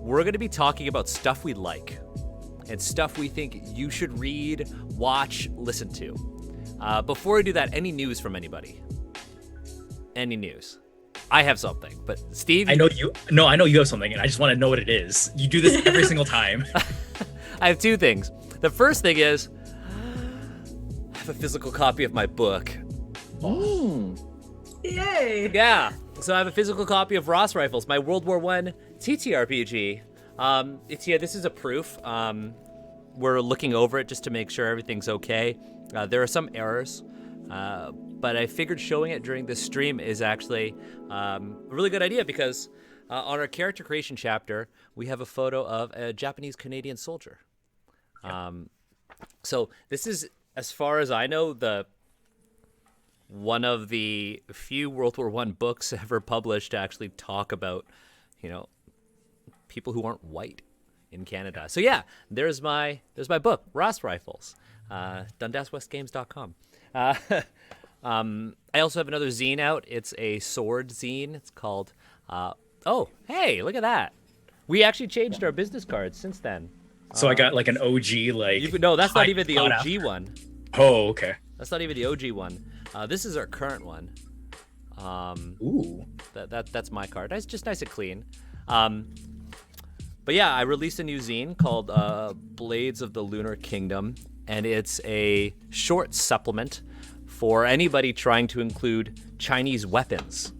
we're going to be talking about stuff we like and stuff we think you should read, watch, listen to. Before we do that, any news from anybody? Any news? I have something, but Steve? I know you have something, and I just want to know what it is. You do this every single time. I have two things. The first thing is, I have a physical copy of my book. Yay! Yeah, so I have a physical copy of Ross Rifles, my World War I TTRPG. This is a proof. We're looking over it just to make sure everything's okay. There are some errors, but I figured showing it during this stream is actually a really good idea because on our character creation chapter, we have a photo of a Japanese-Canadian soldier. So this is, as far as I know, one of the few World War I books ever published to actually talk about, people who aren't white in Canada. So yeah, there's my book, Ross Rifles, DundasWestGames.com. I also have another zine out. It's a sword zine. It's called, oh, hey, look at that. We actually changed our business cards since then. So I got like an OG, no, that's not even the OG one. Oh, okay. That's not even the OG one. This is our current one. Ooh. That's my card. It's just nice and clean. But yeah, I released a new zine called Blades of the Lunar Kingdom, and it's a short supplement for anybody trying to include Chinese weapons,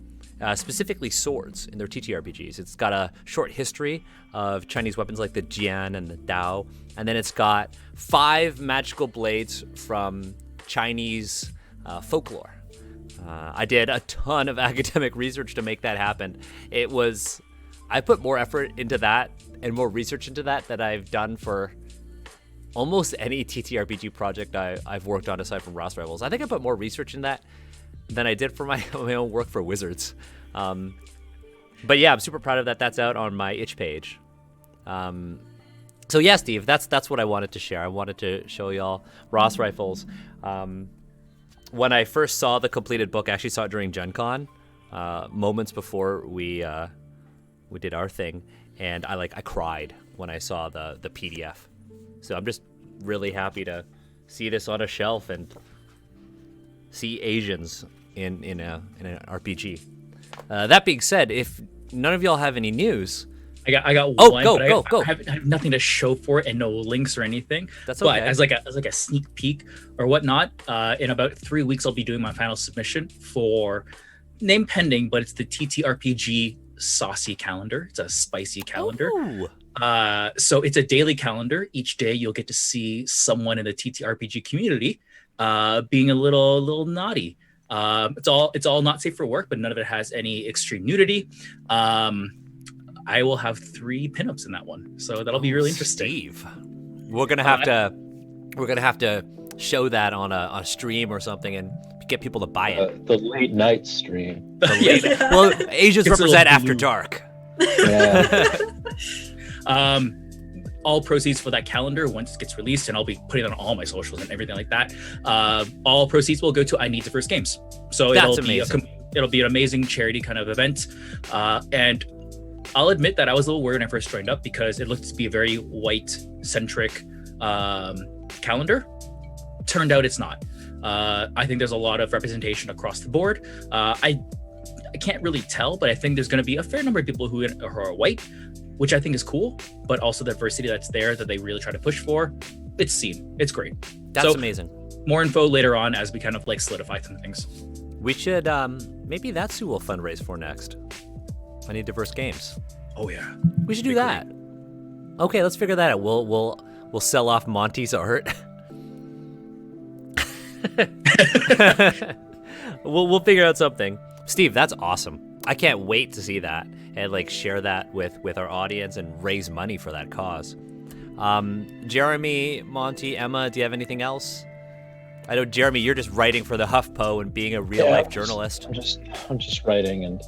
specifically swords, in their TTRPGs. It's got a short history of Chinese weapons like the Jian and the Dao, and then it's got 5 magical blades from Chinese folklore. I did a ton of academic research to make that happen. I put more effort into that and more research into that than I've done for almost any TTRPG project I've worked on aside from Ross Rivals. I think I put more research in that than I did for my own work for Wizards. But yeah, I'm super proud of that. That's out on my itch page. So yeah, Steve, that's what I wanted to share. I wanted to show y'all Ross Rifles. When I first saw the completed book, I actually saw it during Gen Con, moments before we did our thing, and I cried when I saw the PDF. So I'm just really happy to see this on a shelf and see Asians in an RPG. That being said, if none of y'all have any news, I got one. Go. I have nothing to show for it and no links or anything. That's okay. But as a sneak peek or whatnot, in about 3 weeks I'll be doing my final submission for name pending, but it's the TTRPG Saucy Calendar. It's a spicy calendar. Ooh. So it's a daily calendar. Each day you'll get to see someone in the TTRPG community being a little naughty. It's all not safe for work, but none of it has any extreme nudity. I will have 3 pinups in that one, so that'll be really interesting. Steve, we're gonna have to show that on a stream or something and get people to buy it. The late night stream. Well, Asians represent after dark. Yeah. All proceeds for that calendar, once it gets released, and I'll be putting it on all my socials and everything like that, all proceeds will go to I Need the First Games. So it'll be an amazing charity kind of event. And I'll admit that I was a little worried when I first joined up because it looked to be a very white-centric calendar. Turned out it's not. I think there's a lot of representation across the board. I can't really tell, but I think there's going to be a fair number of people who are white, which I think is cool, but also the diversity that's there that they really try to push for. It's seen. It's great. That's amazing. More info later on as we kind of solidify some things. We should, maybe that's who we'll fundraise for next. I Need Diverse Games. Oh yeah. We should do that. Okay, let's figure that out. We'll sell off Monty's art. We'll figure out something. Steve, that's awesome. I can't wait to see that and share that with our audience and raise money for that cause. Jeremy, Monty, Emma, do you have anything else? I know, Jeremy, you're just writing for the HuffPo and being a real life journalist. I'm just writing and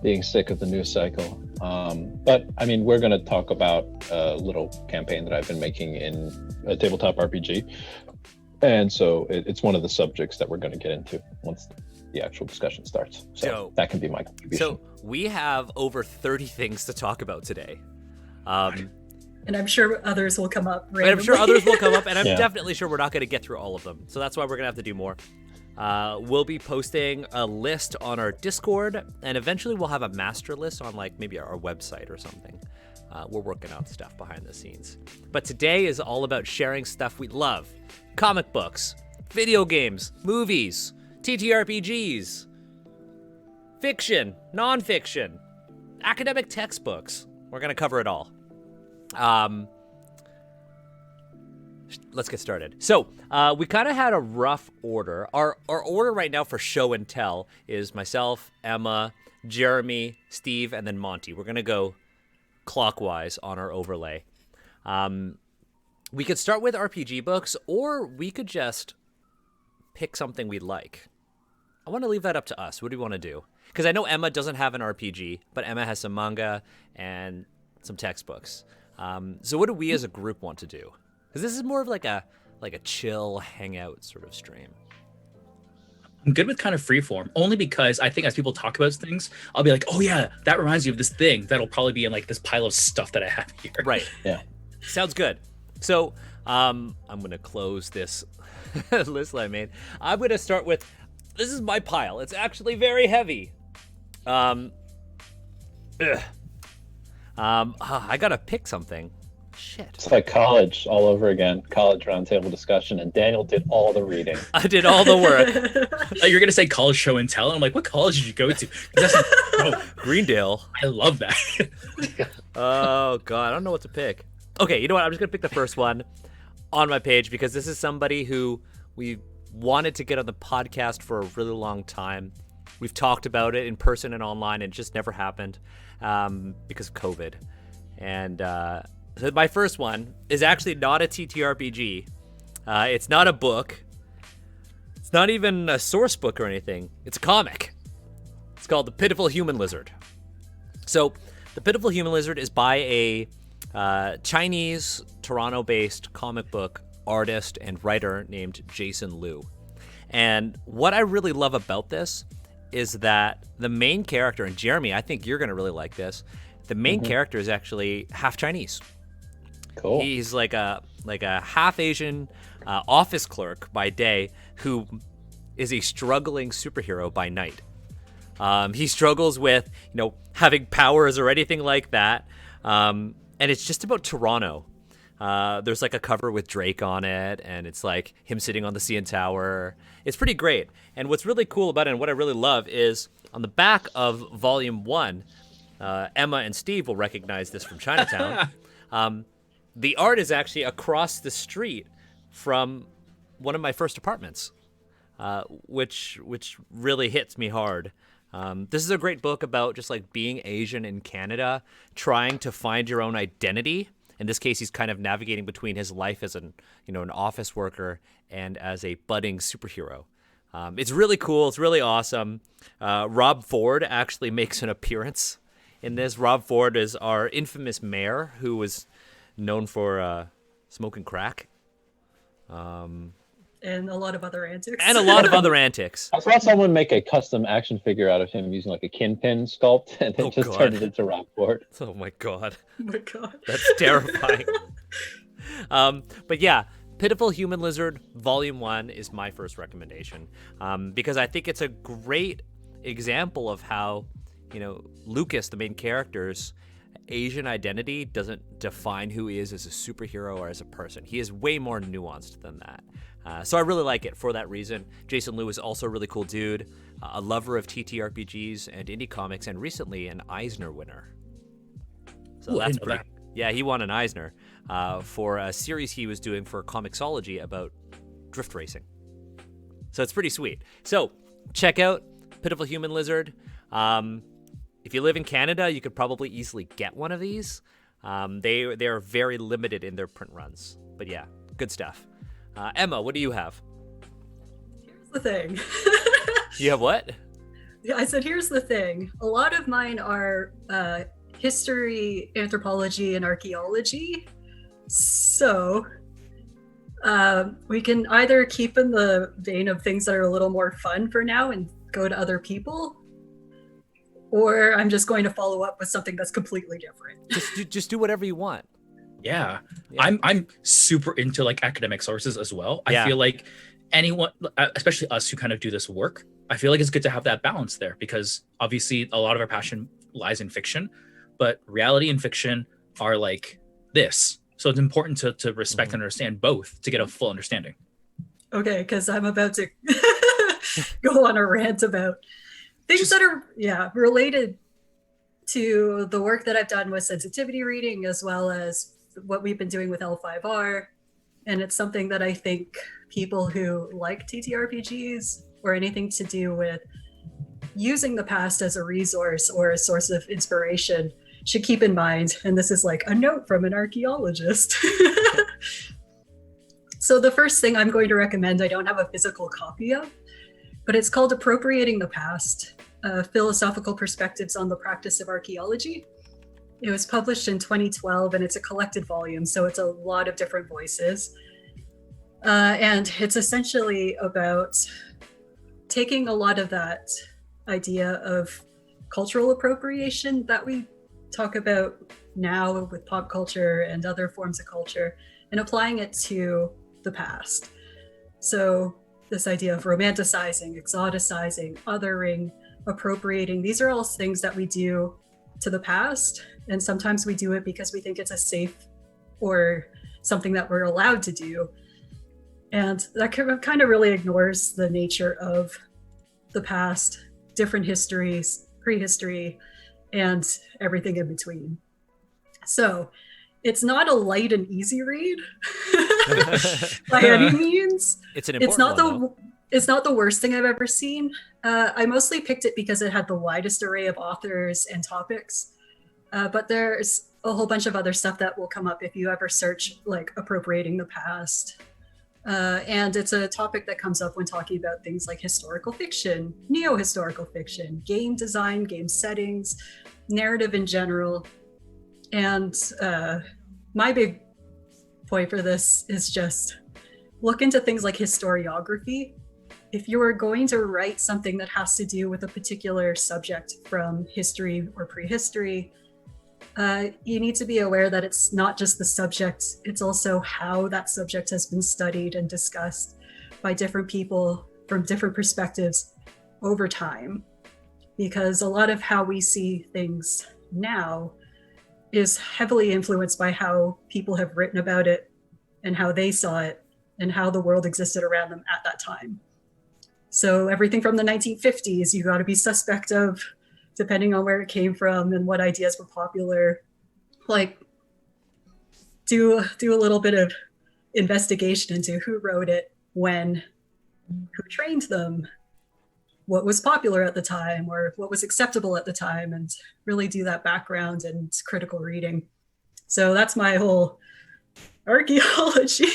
being sick of the news cycle. But I mean, we're going to talk about a little campaign that I've been making in a tabletop RPG. And so it's one of the subjects that we're going to get into once the actual discussion starts. So that can be my contribution. So we have over 30 things to talk about today. And I'm sure others will come up. And I'm sure others will come up, and I'm Yeah. definitely sure we're not going to get through all of them. So that's why we're going to have to do more. We'll be posting a list on our Discord, and eventually we'll have a master list on like maybe our website or something. We're working on stuff behind the scenes. But today is all about sharing stuff we love. Comic books, video games, movies, TTRPGs, fiction, nonfiction, academic textbooks. We're going to cover it all. Let's get started. So we kind of had a rough order. Our order right now for show and tell is myself, Emma, Jeremy, Steve, and then Monty. We're going to go clockwise on our overlay. We could start with RPG books, or we could just pick something we like. I want to leave that up to us. What do we want to do? Because I know Emma doesn't have an RPG, but Emma has some manga and some textbooks. So what do we as a group want to do? Because this is more of like a chill hangout sort of stream. I'm good with kind of freeform, only because I think as people talk about things, I'll be like, oh yeah, that reminds me of this thing that'll probably be in like this pile of stuff that I have here. Right. Yeah. Sounds good. So I'm going to close this list I made. I'm going to start with, this is my pile. It's actually very heavy. I got to pick something. Shit. It's like college all over again. College roundtable discussion, and Daniel did all the reading. I did all the work. You're gonna say college show and tell, and I'm like, what college did you go to? Greendale. I love that. Oh god, I don't know what to pick. Okay, you know what? I'm just gonna pick the first one on my page because this is somebody who we wanted to get on the podcast for a really long time. We've talked about it in person and online, and it just never happened because of COVID. And so my first one is actually not a TTRPG. It's not a book. It's not even a source book or anything. It's a comic. It's called The Pitiful Human Lizard. So The Pitiful Human Lizard is by a Chinese, Toronto-based comic book artist and writer named Jason Liu. And what I really love about this is that the main character, and Jeremy, I think you're going to really like this, the main character is actually half Chinese. Cool. He's like a half Asian office clerk by day who is a struggling superhero by night. He struggles with, having powers or anything like that. And it's just about Toronto. There's like a cover with Drake on it, and it's like him sitting on the CN Tower. It's pretty great. And what's really cool about it, and what I really love, is on the back of Volume 1, Emma and Steve will recognize this from Chinatown. The art is actually across the street from one of my first apartments, which really hits me hard. This is a great book about just like being Asian in Canada, trying to find your own identity. In this case, he's kind of navigating between his life as an office worker and as a budding superhero. It's really cool. It's really awesome. Rob Ford actually makes an appearance in this. Rob Ford is our infamous mayor who was known for smoking crack. And a lot of other antics. I saw someone make a custom action figure out of him using like a kinpin sculpt, and then turned it into Rob Ford. Oh my god. Oh my god. That's terrifying. But yeah, Pitiful Human Lizard Volume 1 is my first recommendation because I think it's a great example of how, Lucas, the main character's Asian identity doesn't define who he is as a superhero or as a person. He is way more nuanced than that. So I really like it for that reason. Jason Liu is also a really cool dude, a lover of TTRPGs and indie comics, and recently an Eisner winner. So that's pretty. Yeah, he won an Eisner for a series he was doing for Comixology about drift racing. So it's pretty sweet. So check out Pitiful Human Lizard. If you live in Canada, you could probably easily get one of these. They are very limited in their print runs. But yeah, good stuff. Emma, what do you have? Here's the thing. You have what? I said, here's the thing. A lot of mine are history, anthropology, and archaeology. So we can either keep in the vein of things that are a little more fun for now and go to other people, or I'm just going to follow up with something that's completely different. Just do whatever you want. Yeah. I'm super into like academic sources as well. Yeah. I feel like anyone, especially us who kind of do this work, I feel like it's good to have that balance there, because obviously a lot of our passion lies in fiction, but reality and fiction are like this. So it's important to respect and understand both to get a full understanding. Okay, because I'm about to go on a rant about things that are related to the work that I've done with sensitivity reading, as well as what we've been doing with L5R. And it's something that I think people who like TTRPGs or anything to do with using the past as a resource or a source of inspiration should keep in mind. And this is like a note from an archaeologist. So the first thing I'm going to recommend, I don't have a physical copy of, but it's called Appropriating the Past, Philosophical Perspectives on the Practice of Archaeology. It was published in 2012, and it's a collected volume, so it's a lot of different voices. And it's essentially about taking a lot of that idea of cultural appropriation that we talk about now with pop culture and other forms of culture, and applying it to the past. So this idea of romanticizing, exoticizing, othering, appropriating, these are all things that we do to the past. And sometimes we do it because we think it's a safe or something that we're allowed to do. And that kind of really ignores the nature of the past, different histories, prehistory, and everything in between. So it's not a light and easy read by any means. It's an important one, It's not the worst thing I've ever seen. I mostly picked it because it had the widest array of authors and topics. But there's a whole bunch of other stuff that will come up if you ever search like appropriating the past. And it's a topic that comes up when talking about things like historical fiction, neo-historical fiction, game design, game settings, narrative in general. And my big point for this is just look into things like historiography. If you are going to write something that has to do with a particular subject from history or prehistory, you need to be aware that it's not just the subject, it's also how that subject has been studied and discussed by different people from different perspectives over time. Because a lot of how we see things now is heavily influenced by how people have written about it and how they saw it and how the world existed around them at that time. So everything from the 1950s, you got to be suspect of, depending on where it came from and what ideas were popular. Like, do a little bit of investigation into who wrote it, when, who trained them, what was popular at the time, or what was acceptable at the time, and really do that background and critical reading. So that's my whole archaeology.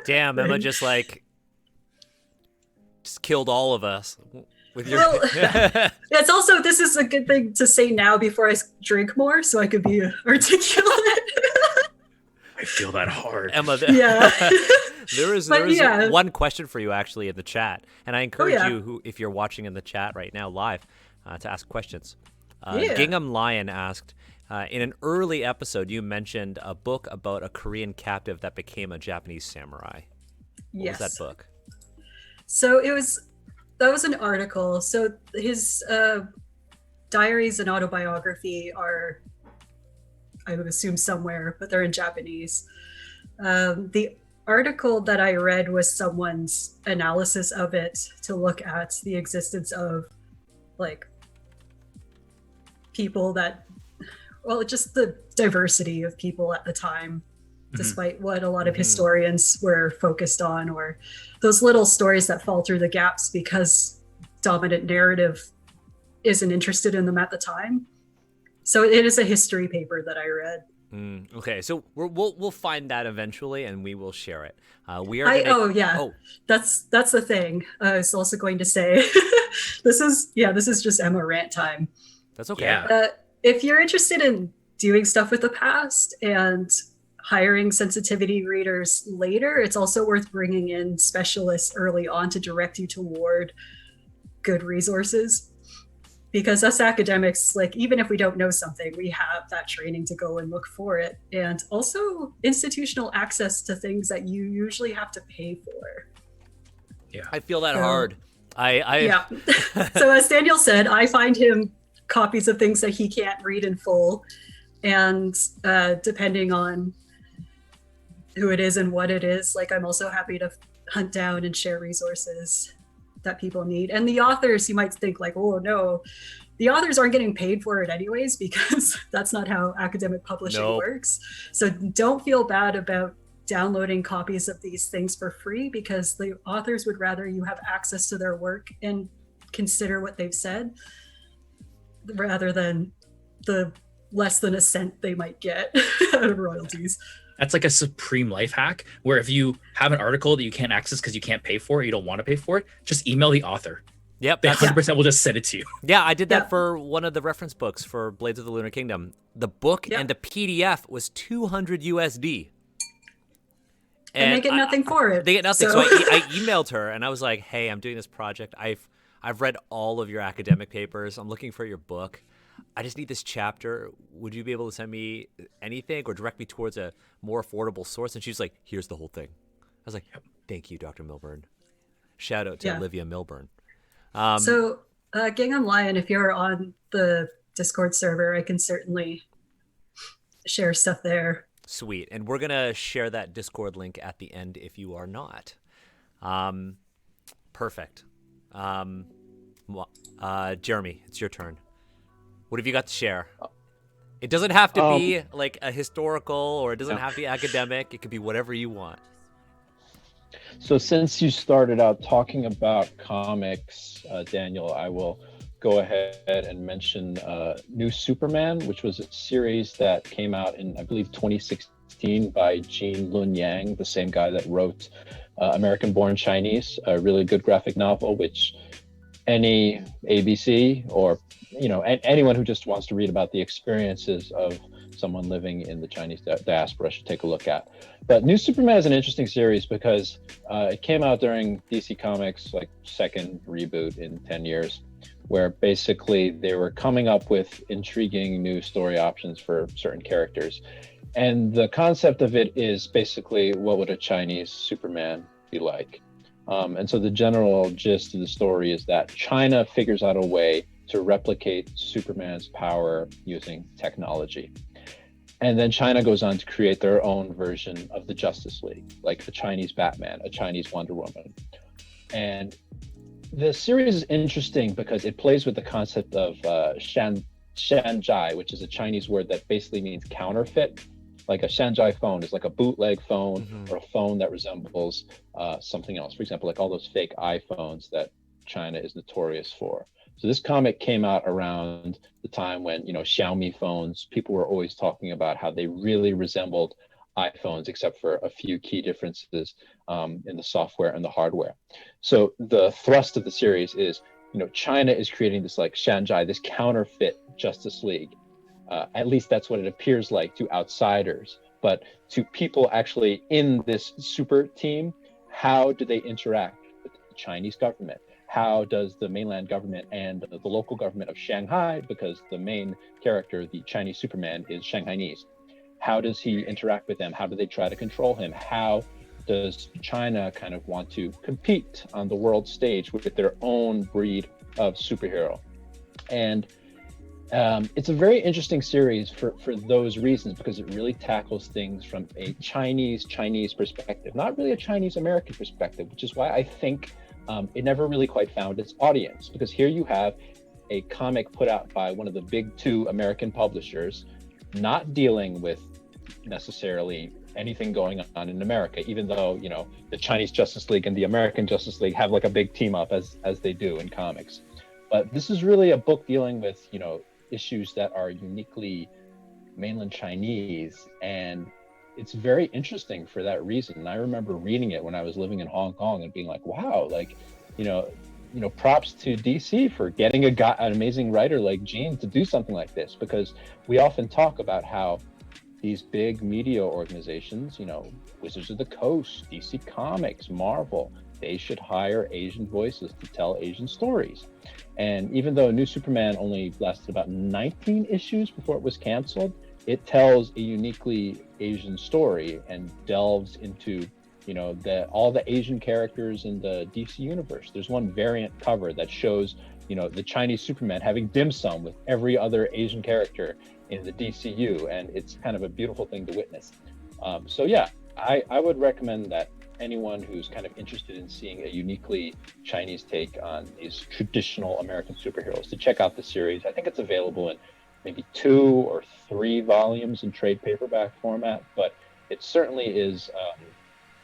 Damn, Emma just killed all of us with your. Well, it's also, this is a good thing to say now before I drink more, so I could be articulate. I feel that hard, Emma. Yeah. There is one question for you actually in the chat, and I encourage you, if you're watching in the chat right now live, to ask questions. Gingham Lion asked, in an early episode, you mentioned a book about a Korean captive that became a Japanese samurai. What was that book? So that was an article. So his diaries and autobiography are, I would assume, somewhere, but they're in Japanese. The article that I read was someone's analysis of it to look at the existence of like people that, well, just the diversity of people at the time, despite what a lot of historians were focused on, or those little stories that fall through the gaps because dominant narrative isn't interested in them at the time. So it is a history paper that I read. Okay, so we'll find that eventually, and we will share it. That's the thing. I was also going to say, this is just Emma rant time. That's okay. Yeah. If you're interested in doing stuff with the past and hiring sensitivity readers later, it's also worth bringing in specialists early on to direct you toward good resources. because us academics, like, even if we don't know something, we have that training to go and look for it. And also institutional access to things that you usually have to pay for. Yeah, I feel that hard. Yeah. So as Daniel said, I find him copies of things that he can't read in full. And depending on who it is and what it is, like, I'm also happy to hunt down and share resources that people need. And the authors, you might think like, oh no, the authors aren't getting paid for it anyways, because that's not how academic publishing works. So don't feel bad about downloading copies of these things for free, because the authors would rather you have access to their work and consider what they've said, rather than the less than a cent they might get out of royalties. That's like a supreme life hack, where if you have an article that you can't access because you can't pay for it, you don't want to pay for it, just email the author. Yep. They 100% will just send it to you. Yeah, I did that for one of the reference books for Blades of the Lunar Kingdom. The book and the PDF was $200 USD. And they get nothing for it. They get nothing. So I emailed her and I was like, hey, I'm doing this project. I've read all of your academic papers. I'm looking for your book. I just need this chapter. Would you be able to send me anything or direct me towards a more affordable source? And she's like, here's the whole thing. I was like, thank you, Dr. Milburn. Shout out to Olivia Milburn. So, Gingham Lion, if you're on the Discord server, I can certainly share stuff there. Sweet. And we're going to share that Discord link at the end if you are not. Perfect. Jeremy, it's your turn. What have you got to share? It doesn't have to be like a historical, or it doesn't have to be academic. It could be whatever you want. So since you started out talking about comics, Daniel, I will go ahead and mention New Superman, which was a series that came out in, I believe, 2016 by Gene Lun Yang, the same guy that wrote American Born Chinese, a really good graphic novel, which any ABC or anyone who just wants to read about the experiences of someone living in the Chinese diaspora should take a look at. But New Superman is an interesting series because it came out during DC Comics' like second reboot in 10 years, where basically they were coming up with intriguing new story options for certain characters. And the concept of it is basically, what would a Chinese Superman be like? And so the general gist of the story is that China figures out a way to replicate Superman's power using technology. And then China goes on to create their own version of the Justice League, like a Chinese Batman, a Chinese Wonder Woman. And the series is interesting because it plays with the concept of shanzhai, which is a Chinese word that basically means counterfeit. Like a shanzhai phone is like a bootleg phone or a phone that resembles something else. For example, like all those fake iPhones that China is notorious for. So this comic came out around the time when, Xiaomi phones, people were always talking about how they really resembled iPhones, except for a few key differences in the software and the hardware. So the thrust of the series is, China is creating this like shanzhai, this counterfeit Justice League. At least that's what it appears like to outsiders. But to people actually in this super team, how do they interact with the Chinese government? How does the mainland government and the local government of Shanghai, because the main character, the Chinese Superman, is Shanghainese, how does he interact with them? How do they try to control him? How does China kind of want to compete on the world stage with their own breed of superhero? And it's a very interesting series for those reasons, because it really tackles things from a Chinese perspective, not really a Chinese American perspective, which is why I think it never really quite found its audience, because here you have a comic put out by one of the big two American publishers, not dealing with necessarily anything going on in America, even though, the Chinese Justice League and the American Justice League have like a big team up as they do in comics. But this is really a book dealing with, issues that are uniquely mainland Chinese, and it's very interesting for that reason. And I remember reading it when I was living in Hong Kong and being like, wow, like, props to DC for getting an amazing writer like Gene to do something like this, because we often talk about how these big media organizations, Wizards of the Coast, DC Comics, Marvel, they should hire Asian voices to tell Asian stories. And even though New Superman only lasted about 19 issues before it was canceled, it tells a uniquely Asian story and delves into, you know, all the Asian characters in the DC universe. There's one variant cover that shows, you know, the Chinese Superman having dim sum with every other Asian character in the DCU, and it's kind of a beautiful thing to witness. So yeah, I would recommend that anyone who's kind of interested in seeing a uniquely Chinese take on these traditional American superheroes to check out the series. I think it's available in maybe 2 or 3 volumes in trade paperback format, but it certainly is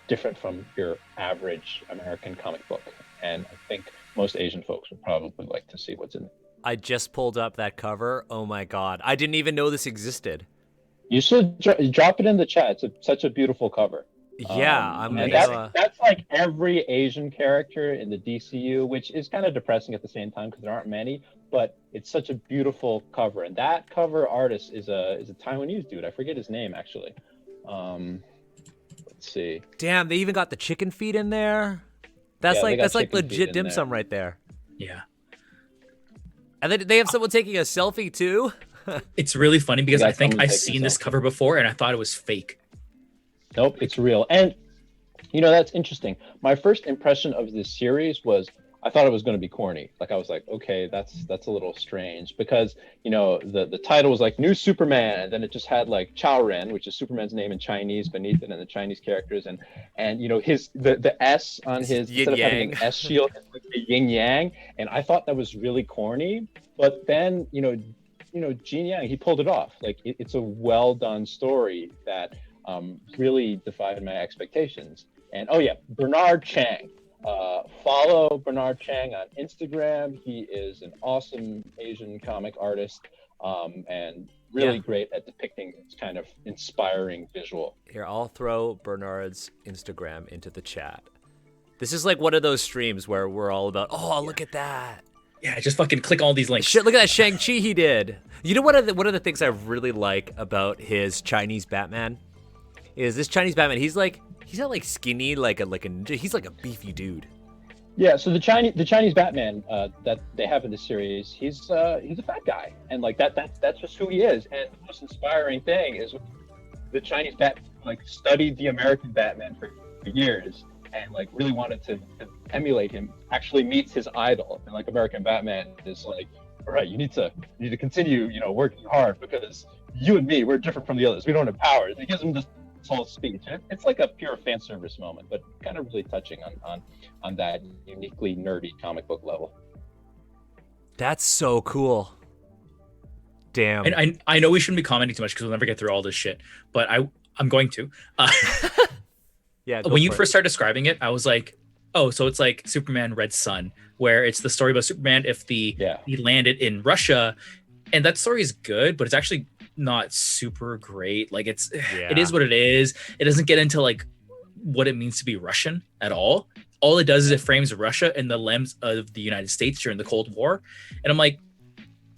different from your average American comic book. And I think most Asian folks would probably like to see what's in it. I just pulled up that cover. Oh my God. I didn't even know this existed. You should drop it in the chat. It's such a beautiful cover. Yeah, that's like every Asian character in the DCU, which is kind of depressing at the same time because there aren't many, but it's such a beautiful cover. And that cover artist is a Taiwanese dude. I forget his name actually. Let's see. Damn, they even got the chicken feet in there. That's like legit dim sum right there. Yeah. And then they have someone taking a selfie too. It's really funny because I think I've seen this cover before and I thought it was fake. Nope, it's real. And, you know, that's interesting. My first impression of this series was I thought it was going to be corny. Like, I was like, okay, that's a little strange because, you know, the title was like New Superman, and then it just had like Chao Ren, which is Superman's name in Chinese beneath it, and the Chinese characters, and you know, the S on his, instead of having an S shield, it's like the yin yang, and I thought that was really corny. But then, you know, Jin Yang, he pulled it off. Like, it's a well done story that really defied my expectations. And oh yeah, Bernard Chang. Follow Bernard Chang on Instagram. He is an awesome Asian comic artist and really great at depicting this kind of inspiring visual. Here, I'll throw Bernard's Instagram into the chat. This is like one of those streams where we're all about, look at that. Yeah, just fucking click all these links. Shit, look at that Shang-Chi he did. You know, one of the things I really like about his Chinese Batman is this Chinese Batman, he's not like skinny like a ninja. He's like a beefy dude. Yeah, so the Chinese Batman that they have in the series, he's a fat guy, and like that's just who he is. And the most inspiring thing is the Chinese Batman like studied the American Batman for years and like really wanted to emulate him. Actually meets his idol, and like American Batman is like, all right, you need to continue, you know, working hard because you and me, we're different from the others. We don't have powers. And he gives him this whole speech. It's like a pure fan service moment, but kind of really touching on that uniquely nerdy comic book level. That's so cool. Damn. And I know we shouldn't be commenting too much because we'll never get through all this shit, but I'm going to. Yeah. When you first started describing it, I was like, oh, so it's like Superman Red Sun, where it's the story about Superman if he landed in Russia, and that story is good, but it's actually not super great. Like it is what it is. It doesn't get into like what it means to be Russian at all. All it does is it frames Russia in the lens of the United States during the Cold War. And I'm like,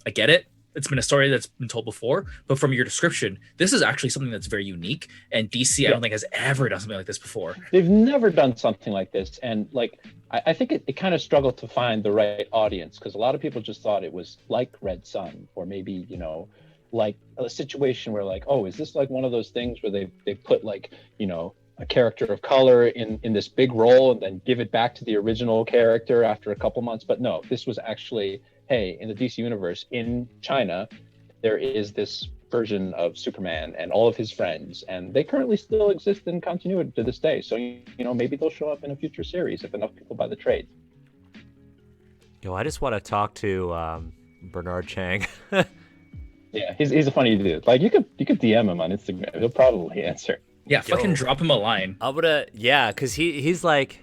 I get it. It's been a story that's been told before, but from your description, this is actually something that's very unique. And DC, I don't think has ever done something like this before. They've never done something like this. And like, I think it kind of struggled to find the right audience because a lot of people just thought it was like Red Sun, or maybe, you know, like a situation where like, oh, is this like one of those things where they put like, you know, a character of color in this big role and then give it back to the original character after a couple months? But no, this was actually, hey, in the DC universe in China, there is this version of Superman and all of his friends, and they currently still exist in continuity to this day. So, you know, maybe they'll show up in a future series if enough people buy the trade. Yo, I just want to talk to Bernard Chang. Yeah, he's a funny dude. Like you could DM him on Instagram. He'll probably answer. Yeah, fucking drop him a line. I'm gonna, because he's like,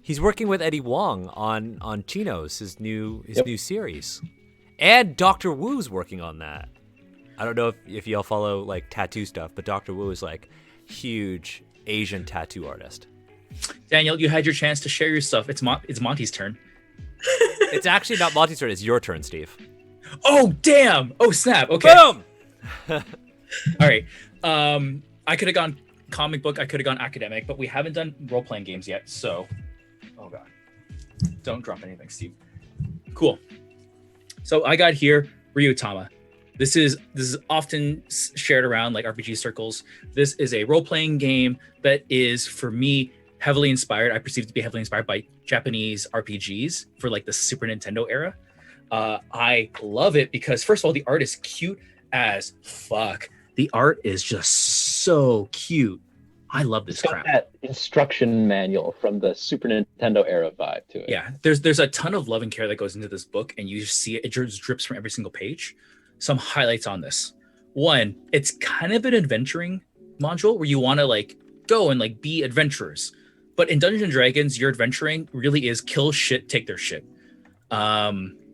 he's working with Eddie Wong on Chinos, his new series, and Dr. Wu's working on that. I don't know if y'all follow like tattoo stuff, but Dr. Wu is like huge Asian tattoo artist. Daniel, you had your chance to share your stuff. It's Monty's turn. It's actually not Monty's turn. It's your turn, Steve. Oh damn! Oh snap! Okay. Boom. All right. I could have gone comic book. I could have gone academic, but we haven't done role playing games yet. So Oh god. Don't drop anything, Steve. Cool. So I got here Ryuutama. This is often shared around like RPG circles. This is a role-playing game that is, for me, heavily inspired. I perceive it to be heavily inspired by Japanese RPGs for like the Super Nintendo era. I love it because, first of all, the art is cute as fuck. The art is just so cute. I love this crap. That instruction manual from the Super Nintendo era vibe to it. Yeah, there's a ton of love and care that goes into this book, and you see it just drips from every single page. Some highlights on this. One, it's kind of an adventuring module where you want to like go and like be adventurers. But in Dungeons & Dragons, your adventuring really is kill shit, take their shit,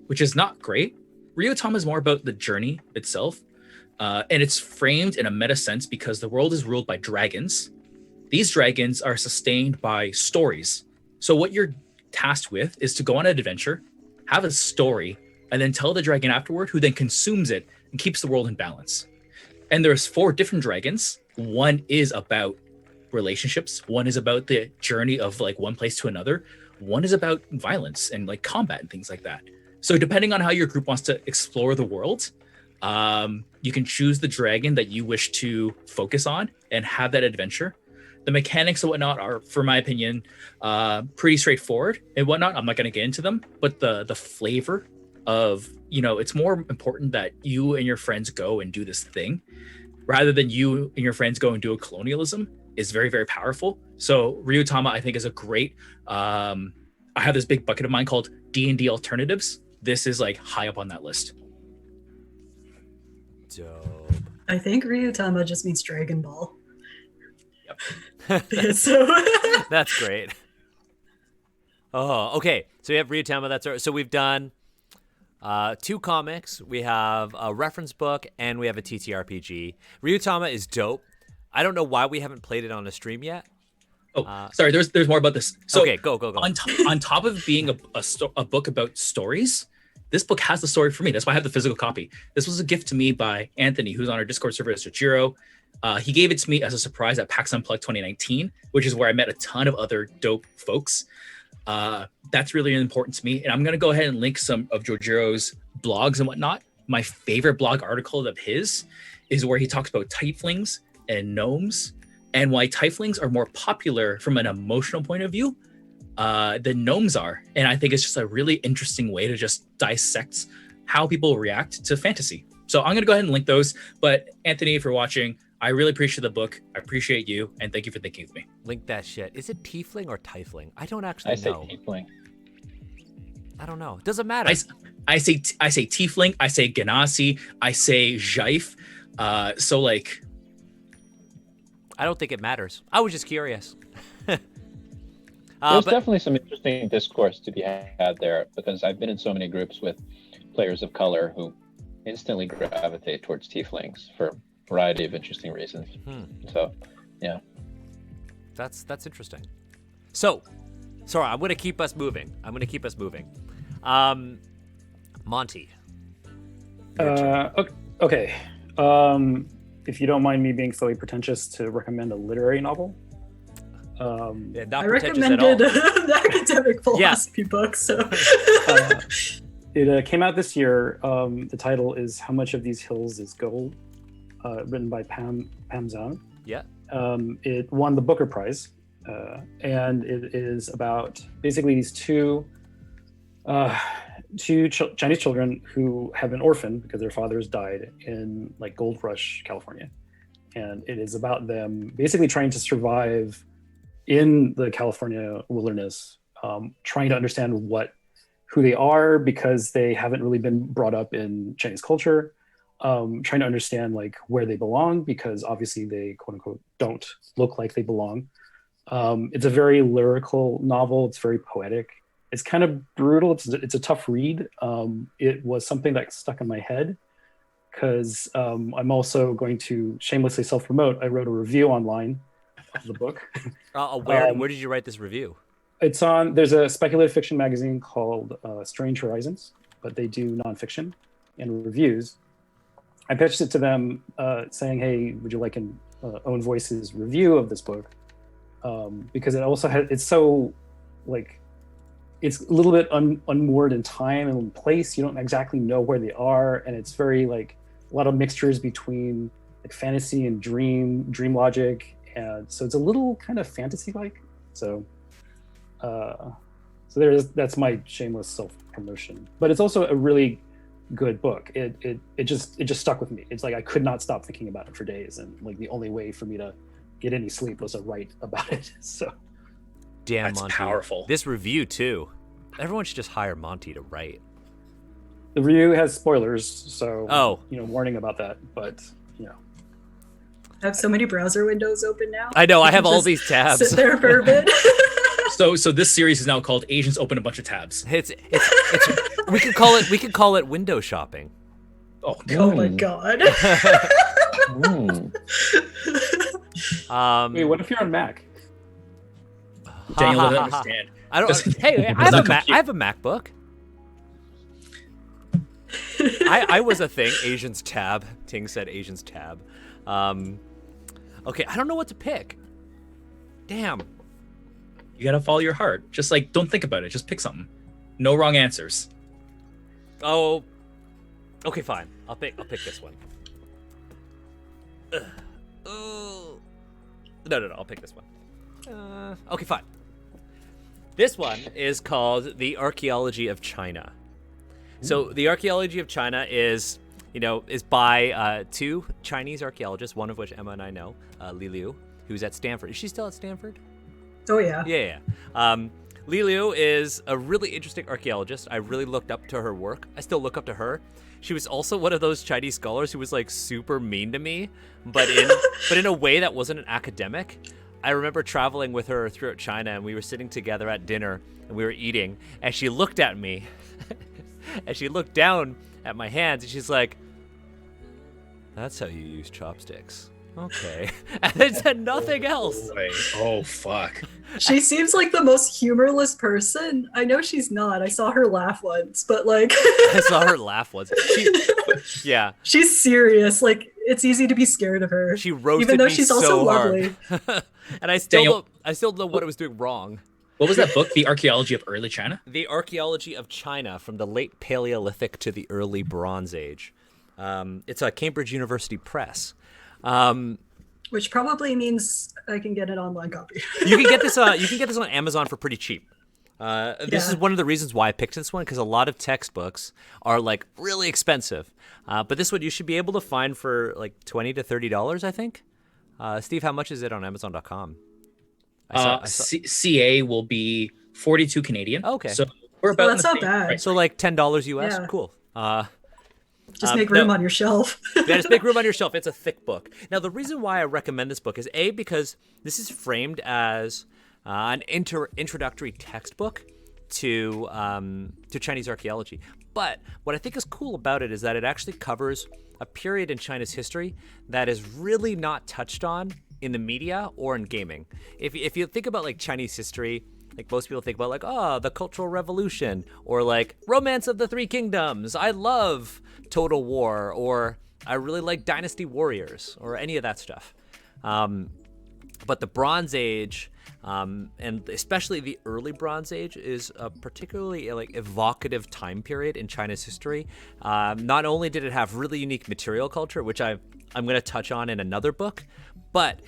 which is not great. Ryuutama is more about the journey itself, and it's framed in a meta sense because the world is ruled by dragons. These dragons are sustained by stories. So what you're tasked with is to go on an adventure, have a story, and then tell the dragon afterward, who then consumes it and keeps the world in balance. And there's 4 different dragons. One is about relationships. One is about the journey of like one place to another. One is about violence and like combat and things like that. So depending on how your group wants to explore the world, you can choose the dragon that you wish to focus on and have that adventure. The mechanics and whatnot are, for my opinion, pretty straightforward and whatnot. I'm not going to get into them, but the flavor of, it's more important that you and your friends go and do this thing rather than you and your friends go and do a colonialism is very, very powerful. So Ryuutama, I think, is a great, I have this big bucket of mine called D&D alternatives. This is like high up on that list. Dope. I think Ryuutama just means Dragon Ball. Yep. So That's great. Oh, okay. So we have Ryuutama. So we've done 2 comics. We have a reference book, and we have a TTRPG. Ryuutama is dope. I don't know why we haven't played it on a stream yet. Oh, sorry. There's more about this. So okay, go. On top of being a book about stories, this book has the story for me. That's why I have the physical copy. This was a gift to me by Anthony, who's on our Discord server as Shigeru. He gave it to me as a surprise at PAX Unplugged 2019, which is where I met a ton of other dope folks. That's really important to me. And I'm going to go ahead and link some of Jojiro's blogs and whatnot. My favorite blog article of his is where he talks about tieflings and gnomes and why tieflings are more popular from an emotional point of view than gnomes are. And I think it's just a really interesting way to just dissect how people react to fantasy. So I'm going to go ahead and link those. But Anthony, if you're watching, I really appreciate the book. I appreciate you. And thank you for thinking of me. Link that shit. Is it tiefling or tiefling? I don't actually know. I say tiefling. I don't know. Doesn't matter. I say tiefling. I say genasi. I say jife. So like, I don't think it matters. I was just curious. There's definitely some interesting discourse to be had there, because I've been in so many groups with players of color who instantly gravitate towards tieflings for a variety of interesting reasons. So, yeah. That's interesting. So, sorry, I'm going to keep us moving. Monty. Okay. If you don't mind me being slightly pretentious, to recommend a literary novel. Yeah, not I pretentious recommended at all. the academic philosophy book. So it came out this year. The title is "How Much of These Hills Is Gold," written by Pam Zhang. Yeah. It won the Booker Prize, and it is about basically these two Chinese children who have been orphaned because their fathers died in like Gold Rush, California, and it is about them basically trying to survive in the California wilderness, trying to understand who they are because they haven't really been brought up in Chinese culture, trying to understand like where they belong because obviously they quote unquote don't look like they belong. It's a very lyrical novel. It's very poetic. It's kind of brutal. It's a tough read. It was something that stuck in my head because I'm also going to shamelessly self-promote. I wrote a review online of the book. Where did you write this review? There's a speculative fiction magazine called Strange Horizons, but they do nonfiction and reviews. I pitched it to them saying, hey, would you like an Own Voices review of this book? Because it also it's so like it's a little bit unmoored in time and place. You don't exactly know where they are, and it's very like a lot of mixtures between like fantasy and dream logic, and so it's a little kind of fantasy-like. So, that's my shameless self-promotion. But it's also a really good book. It just stuck with me. It's like I could not stop thinking about it for days, and like the only way for me to get any sleep was to write about it. So, damn, that's Monty. Powerful. This review too. Everyone should just hire Monty to write. The review has spoilers, so Oh. warning about that. But I have so many browser windows open now. I know. I have all Just these tabs. Sit there for a bit. So this series is now called Asians Open a Bunch of Tabs. It's we could call it window shopping. Oh, Oh my god. wait, what if you're on Mac? Daniel doesn't understand. I don't. Hey, I have a MacBook. I was a thing. Asians tab. Ting said Asians tab. Okay, I don't know what to pick. Damn. You gotta follow your heart. Just like, don't think about it. Just pick something. No wrong answers. Oh. Okay, fine. I'll pick this one. Oh. No. I'll pick this one. Okay, fine. This one is called The Archaeology of China. So the Archaeology of China is by two Chinese archaeologists, one of which Emma and I know, Li Liu, who's at Stanford. Is she still at Stanford? Oh yeah. Yeah. Li Liu is a really interesting archaeologist. I really looked up to her work. I still look up to her. She was also one of those Chinese scholars who was like super mean to me, but in a way that wasn't an academic. I remember traveling with her throughout China, and we were sitting together at dinner, and we were eating, and she looked at me, and she looked down at my hands, and she's like, "That's how you use chopsticks." Okay. And then said nothing else. Oh, fuck. She seems like the most humorless person. I know she's not. I saw her laugh once, but like I saw her laugh once. Yeah. She's serious. Like it's easy to be scared of her. She roasted even though me she's so also hard. lovely. And I still don't know what I was doing wrong. What was that book? The Archaeology of Early China? The Archaeology of China from the late Paleolithic to the early Bronze Age. It's a Cambridge University Press. Which probably means I can get an online copy. You can get this on Amazon for pretty cheap. This is one of the reasons why I picked this one, because a lot of textbooks are like really expensive. But this one you should be able to find for like $20 to $30, I think. Steve, how much is it on Amazon.com? CA will be 42 Canadian. Okay. So we're about that's not bad. right? So like $10 US. Yeah. Cool. Just make room on your shelf. Yeah, just make room on your shelf. It's a thick book. Now, the reason why I recommend this book is because this is framed as an introductory textbook to Chinese archaeology. But what I think is cool about it is that it actually covers a period in China's history that is really not touched on in the media or in gaming. If you think about like Chinese history, like most people think about like, the Cultural Revolution, or like Romance of the Three Kingdoms. I love Total War, or I really like Dynasty Warriors, or any of that stuff. But the Bronze Age, and especially the early Bronze Age, is a particularly like evocative time period in China's history. Not only did it have really unique material culture, which I'm going to touch on in another book, but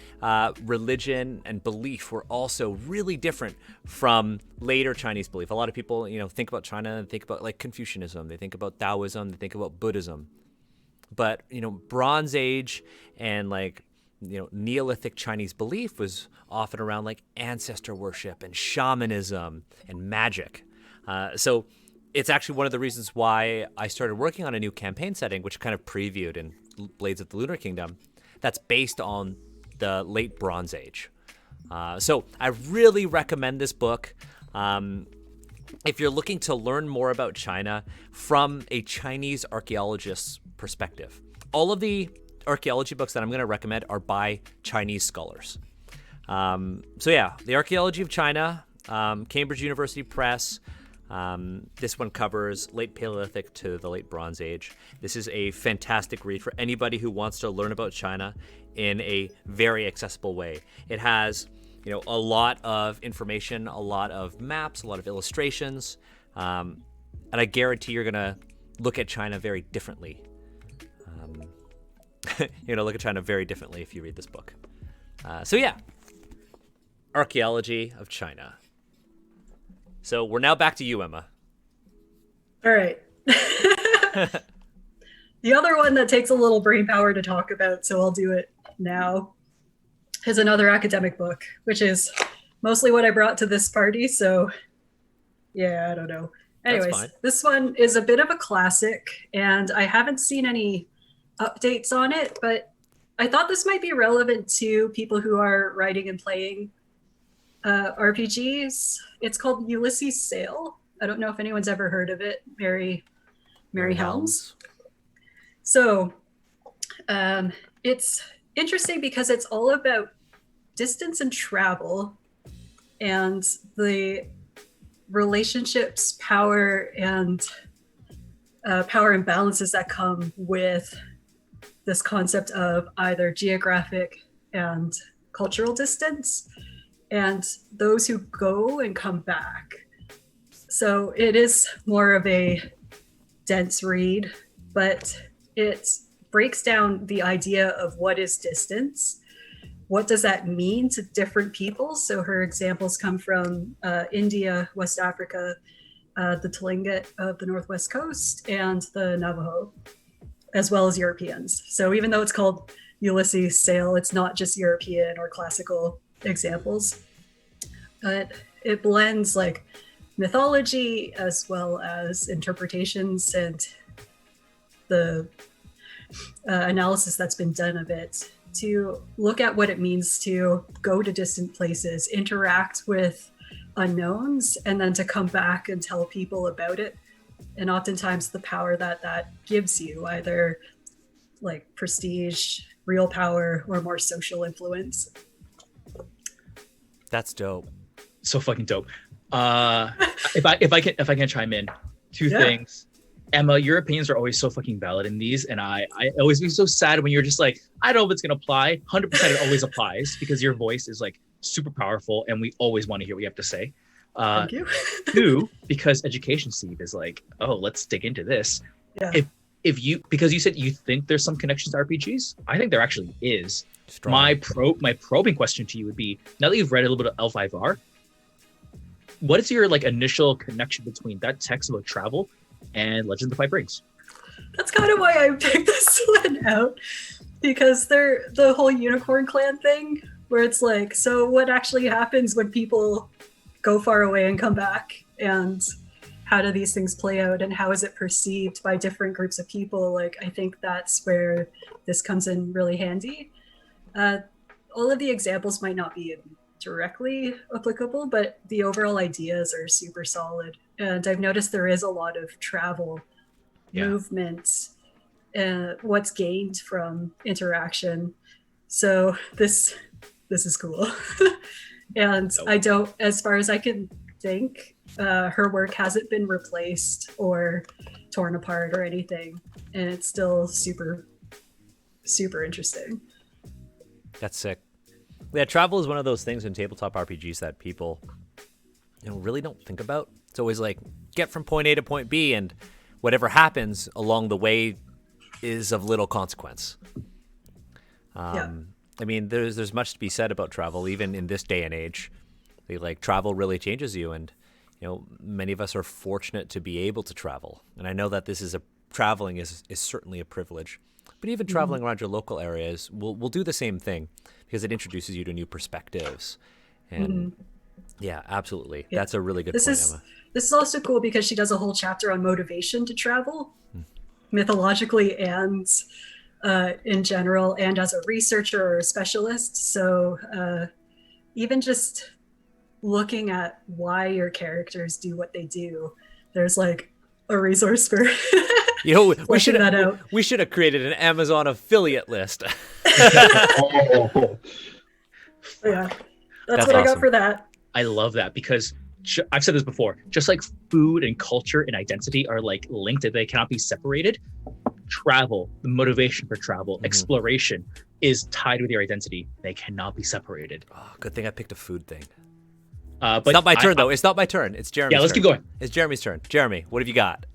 religion and belief were also really different from later Chinese belief. A lot of people, think about China and think about like Confucianism. They think about Taoism. They think about Buddhism. But, Bronze Age and like, Neolithic Chinese belief was often around like ancestor worship and shamanism and magic. So it's actually one of the reasons why I started working on a new campaign setting, which kind of previewed in Blades of the Lunar Kingdom, that's based on the late Bronze Age. So I really recommend this book. If you're looking to learn more about China from a Chinese archaeologist's perspective. All of the archaeology books that I'm going to recommend are by Chinese scholars. The Archaeology of China, Cambridge University Press. This one covers late Paleolithic to the late Bronze Age. This is a fantastic read for anybody who wants to learn about China in a very accessible way. It has a lot of information, a lot of maps, a lot of illustrations, and I guarantee you're gonna look at China very differently. Look at China very differently if you read this book. Archaeology of China. So we're now back to you, Emma. All right. The other one that takes a little brain power to talk about, so I'll do it now, is another academic book, which is mostly what I brought to this party. So yeah, I don't know. Anyways, this one is a bit of a classic, and I haven't seen any updates on it, but I thought this might be relevant to people who are writing and playing RPGs. It's called Ulysses Sail. I don't know if anyone's ever heard of it. Mary Helms. So it's interesting because it's all about distance and travel and the relationships, power, and power imbalances that come with this concept of either geographic and cultural distance, and those who go and come back. So it is more of a dense read, but it breaks down the idea of what is distance. What does that mean to different people? So her examples come from India, West Africa, the Tlingit of the Northwest Coast, and the Navajo, as well as Europeans. So even though it's called Ulysses Sail, it's not just European or classical examples. But it blends like mythology as well as interpretations and the analysis that's been done of it to look at what it means to go to distant places, interact with unknowns, and then to come back and tell people about it. And oftentimes the power that gives you, either like prestige, real power, or more social influence. That's dope. So fucking dope. If I can chime in, two things. Emma, your opinions are always so fucking valid in these, and I always be so sad when you're just like, I don't know if it's gonna apply. 100% it always applies because your voice is like super powerful, and we always want to hear what you have to say. Thank you. Two, because Education Steve is like, oh, let's dig into this. Yeah. Because you said you think there's some connections to RPGs, I think there actually is. Strong. My probing question to you would be, now that you've read a little bit of L5R, what is your like initial connection between that text about travel and Legend of the Five Rings? That's kind of why I picked this one out, because they're the whole unicorn clan thing, where it's like, so what actually happens when people go far away and come back, and how do these things play out, and how is it perceived by different groups of people? Like, I think that's where this comes in really handy. All of the examples might not be directly applicable, but the overall ideas are super solid. And I've noticed there is a lot of travel, movement, what's gained from interaction. So this is cool. And I don't, as far as I can think, her work hasn't been replaced or torn apart or anything. And it's still super, super interesting. That's sick. Yeah, travel is one of those things in tabletop RPGs that people, really don't think about. It's always like, get from point A to point B, and whatever happens along the way is of little consequence. I mean, there's much to be said about travel, even in this day and age. Travel really changes you, and many of us are fortunate to be able to travel. And I know that traveling is certainly a privilege. But even traveling around your local areas will do the same thing, because it introduces you to new perspectives. And yeah, absolutely. Yeah. That's a really good point, Emma. This is also cool because she does a whole chapter on motivation to travel, mythologically and in general, and as a researcher or a specialist. So even just looking at why your characters do what they do, there's like a resource for we should have created an Amazon affiliate list. Yeah, that's what awesome. I got for that. I love that, because I've said this before, just like food and culture and identity are like linked, they cannot be separated. Travel, the motivation for travel, exploration, is tied with your identity. They cannot be separated. Oh, good thing I picked a food thing. But it's not my turn, though. It's not my turn. It's Jeremy's turn. Yeah, let's keep going. It's Jeremy's turn. Jeremy, what have you got?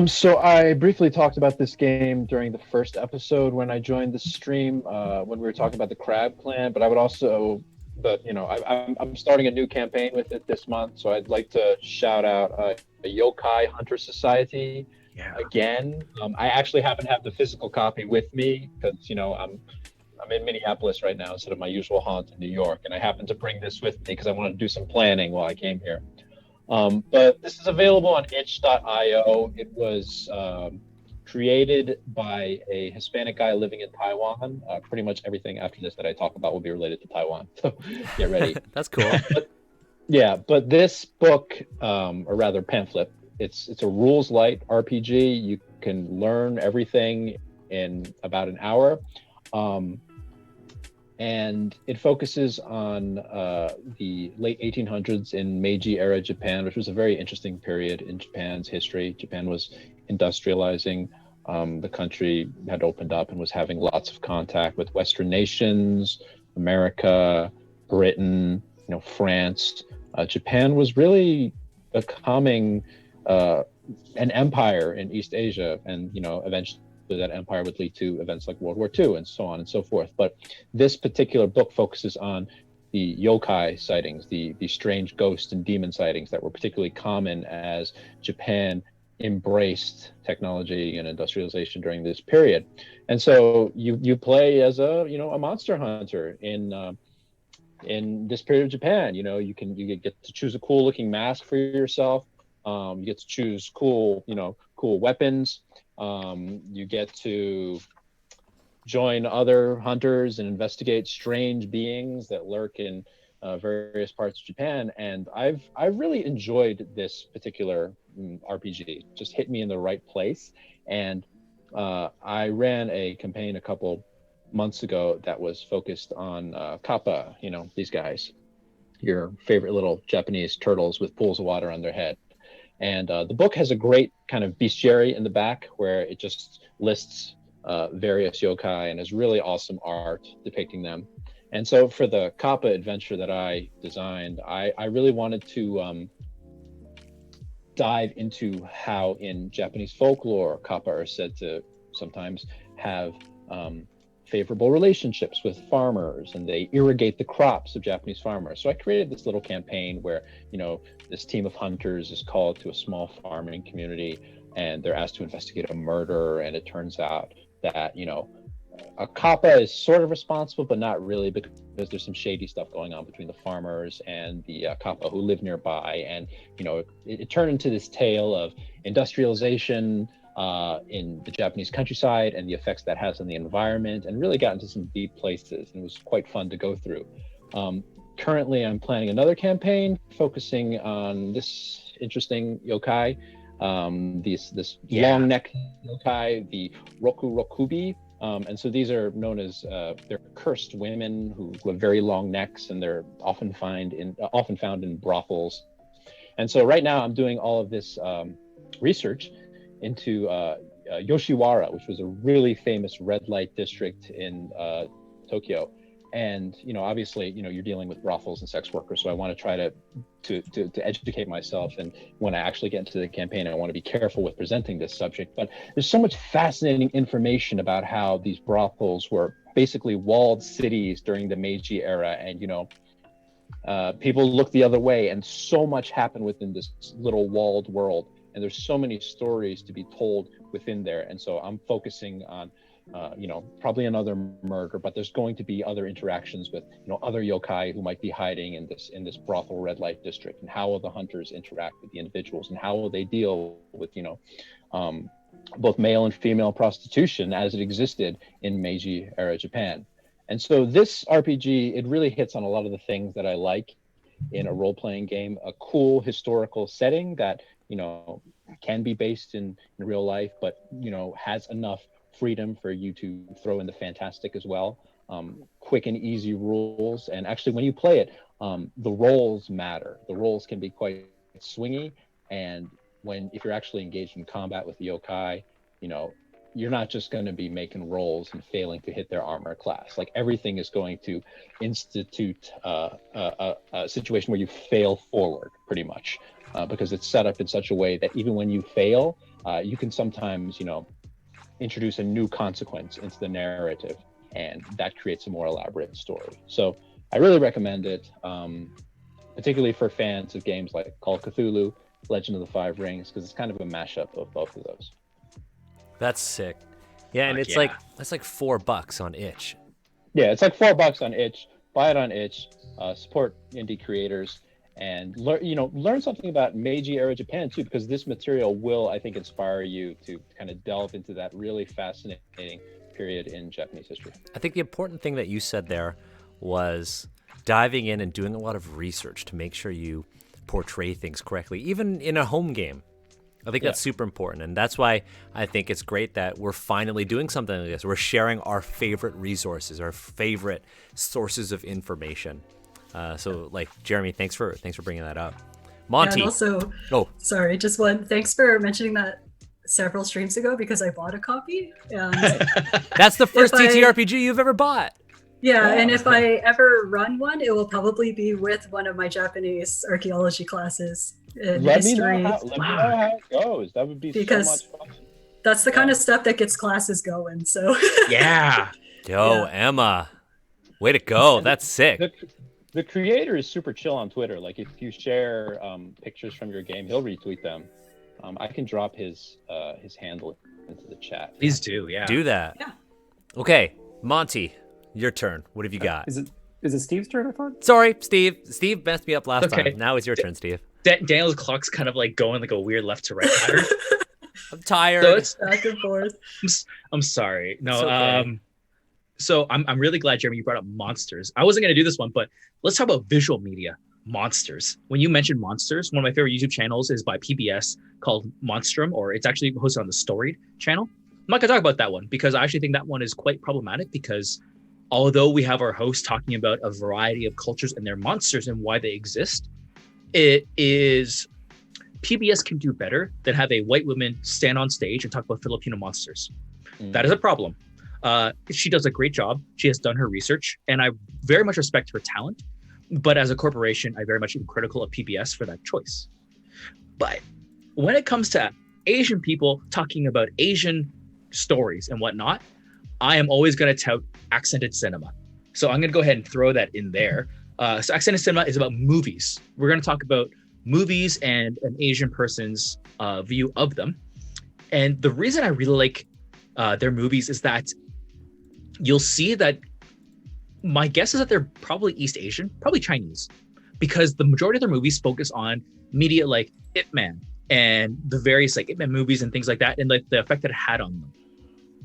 So I briefly talked about this game during the first episode when I joined the stream, when we were talking about the Crab Clan, but I would also, I'm starting a new campaign with it this month, so I'd like to shout out a Yokai Hunter Society. Yeah. Again, I actually happen to have the physical copy with me because, I'm in Minneapolis right now instead of my usual haunt in New York, and I happened to bring this with me because I wanted to do some planning while I came here. But this is available on itch.io. It was created by a Hispanic guy living in Taiwan. Pretty much everything after this that I talk about will be related to Taiwan. So get ready. That's cool. But this book, or rather pamphlet, it's a rules light RPG. You can learn everything in about an hour. And it focuses on the late 1800s in Meiji era Japan, which was a very interesting period in Japan's history. Japan was industrializing. The country had opened up and was having lots of contact with Western nations, America, Britain, France. Japan was really becoming an empire in East Asia, and eventually that empire would lead to events like World War II and so on and so forth. But this particular book focuses on the yokai sightings, the strange ghost and demon sightings that were particularly common as Japan embraced technology and industrialization during this period. And so you play as a monster hunter in this period of Japan. You get to choose a cool looking mask for yourself. You get to choose cool weapons. You get to join other hunters and investigate strange beings that lurk in various parts of Japan. And I've really enjoyed this particular RPG. It just hit me in the right place. And I ran a campaign a couple months ago that was focused on Kappa, these guys, your favorite little Japanese turtles with pools of water on their head. And the book has a great kind of bestiary in the back where it just lists various yokai and has really awesome art depicting them. And so for the Kappa Adventure that I designed, I really wanted to dive into how in Japanese folklore, Kappa are said to sometimes have favorable relationships with farmers, and they irrigate the crops of Japanese farmers. So I created this little campaign where, this team of hunters is called to a small farming community, and they're asked to investigate a murder. And it turns out that, a Kappa is sort of responsible, but not really, because there's some shady stuff going on between the farmers and the Kappa who live nearby. And, it turned into this tale of industrialization in the Japanese countryside and the effects that has on the environment, and really got into some deep places, and it was quite fun to go through. Currently, I'm planning another campaign focusing on this interesting yokai, this long neck yokai, the Roku Rokubi. And so these are known as they're cursed women who have very long necks, and they're often found in brothels. And so right now I'm doing all of this research into Yoshiwara, which was a really famous red light district in Tokyo. And obviously, you're dealing with brothels and sex workers, so I want to try to educate myself. And when I actually get into the campaign, I want to be careful with presenting this subject. But there's so much fascinating information about how these brothels were basically walled cities during the Meiji era, and people looked the other way, and so much happened within this little walled world. And there's so many stories to be told within there. And so I'm focusing on probably another murder, but there's going to be other interactions with other yokai who might be hiding in this brothel red light district, and how will the hunters interact with the individuals, and how will they deal with both male and female prostitution as it existed in Meiji era Japan. And so this RPG, it really hits on a lot of the things that I like in a role-playing game: a cool historical setting that can be based in real life, but has enough freedom for you to throw in the fantastic as well. Quick and easy rules, and actually when you play it, the roles matter. The roles can be quite swingy, and if you're actually engaged in combat with the yokai, you're not just going to be making rolls and failing to hit their armor class. Like everything is going to institute a situation where you fail forward pretty much, because it's set up in such a way that even when you fail, you can sometimes, introduce a new consequence into the narrative, and that creates a more elaborate story. So I really recommend it, particularly for fans of games like Call of Cthulhu, Legend of the Five Rings, because it's kind of a mashup of both of those. That's sick. Yeah, and it's like $4 on itch. Yeah, it's like $4 on itch. Buy it on itch. Support indie creators, and learn something about Meiji era Japan too, because this material will, I think, inspire you to kind of delve into that really fascinating period in Japanese history. I think the important thing that you said there was diving in and doing a lot of research to make sure you portray things correctly, even in a home game. I think that's super important, and that's why I think it's great that we're finally doing something like this. We're sharing our favorite resources, our favorite sources of information. So, Jeremy, thanks for bringing that up. Monty. And also, sorry, just one. Thanks for mentioning that several streams ago, because I bought a copy. And that's the first TTRPG you've ever bought. Yeah, and if I ever run one, it will probably be with one of my Japanese archaeology classes in history. Let me know how it goes. That would be so much fun. That's the kind of stuff that gets classes going. So yeah. Yo, Emma, way to go. That's sick. The creator is super chill on Twitter. Like if you share pictures from your game, he'll retweet them. I can drop his handle into the chat. Please do, yeah. Do that. Yeah. Okay, Monty. Your turn. What have you got? Is it Steve's turn, I thought? Sorry, Steve. Steve messed me up last time. Now it's your turn, Steve. Daniel's clock's kind of like going like a weird left to right pattern. I'm tired. So it's back and forth. I'm sorry. No, okay. So I'm really glad, Jeremy, you brought up monsters. I wasn't going to do this one, but let's talk about visual media. Monsters. When you mentioned monsters, one of my favorite YouTube channels is by PBS called Monstrum, or it's actually hosted on the Storied channel. I'm not going to talk about that one because I actually think that one is quite problematic, because although we have our host talking about a variety of cultures and their monsters and why they exist, it is PBS can do better than have a white woman stand on stage and talk about Filipino monsters. That is a problem. She does a great job. She has done her research, and I very much respect her talent. But as a corporation, I very much am critical of PBS for that choice. But when it comes to Asian people talking about Asian stories and whatnot, I am always going to tout accented cinema. So I'm going to go ahead and throw that in there. So accented cinema is about movies. We're going to talk about movies and an Asian person's view of them. And the reason I really like their movies is that you'll see that my guess is that they're probably East Asian, probably Chinese, because the majority of their movies focus on media like Ip Man and the various like Ip Man movies and things like that, and like the effect that it had on them.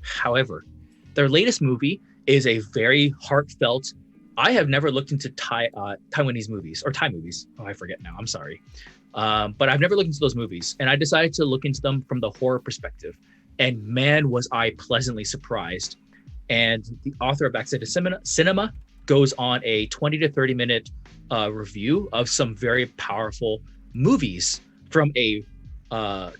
However, their latest movie is a very heartfelt. I have never looked into Taiwanese movies or Thai movies. Oh, I forget now. I'm sorry. But I've never looked into those movies, and I decided to look into them from the horror perspective. And man, was I pleasantly surprised. And the author of Accented Cinema goes on a 20 to 30 minute review of some very powerful movies from a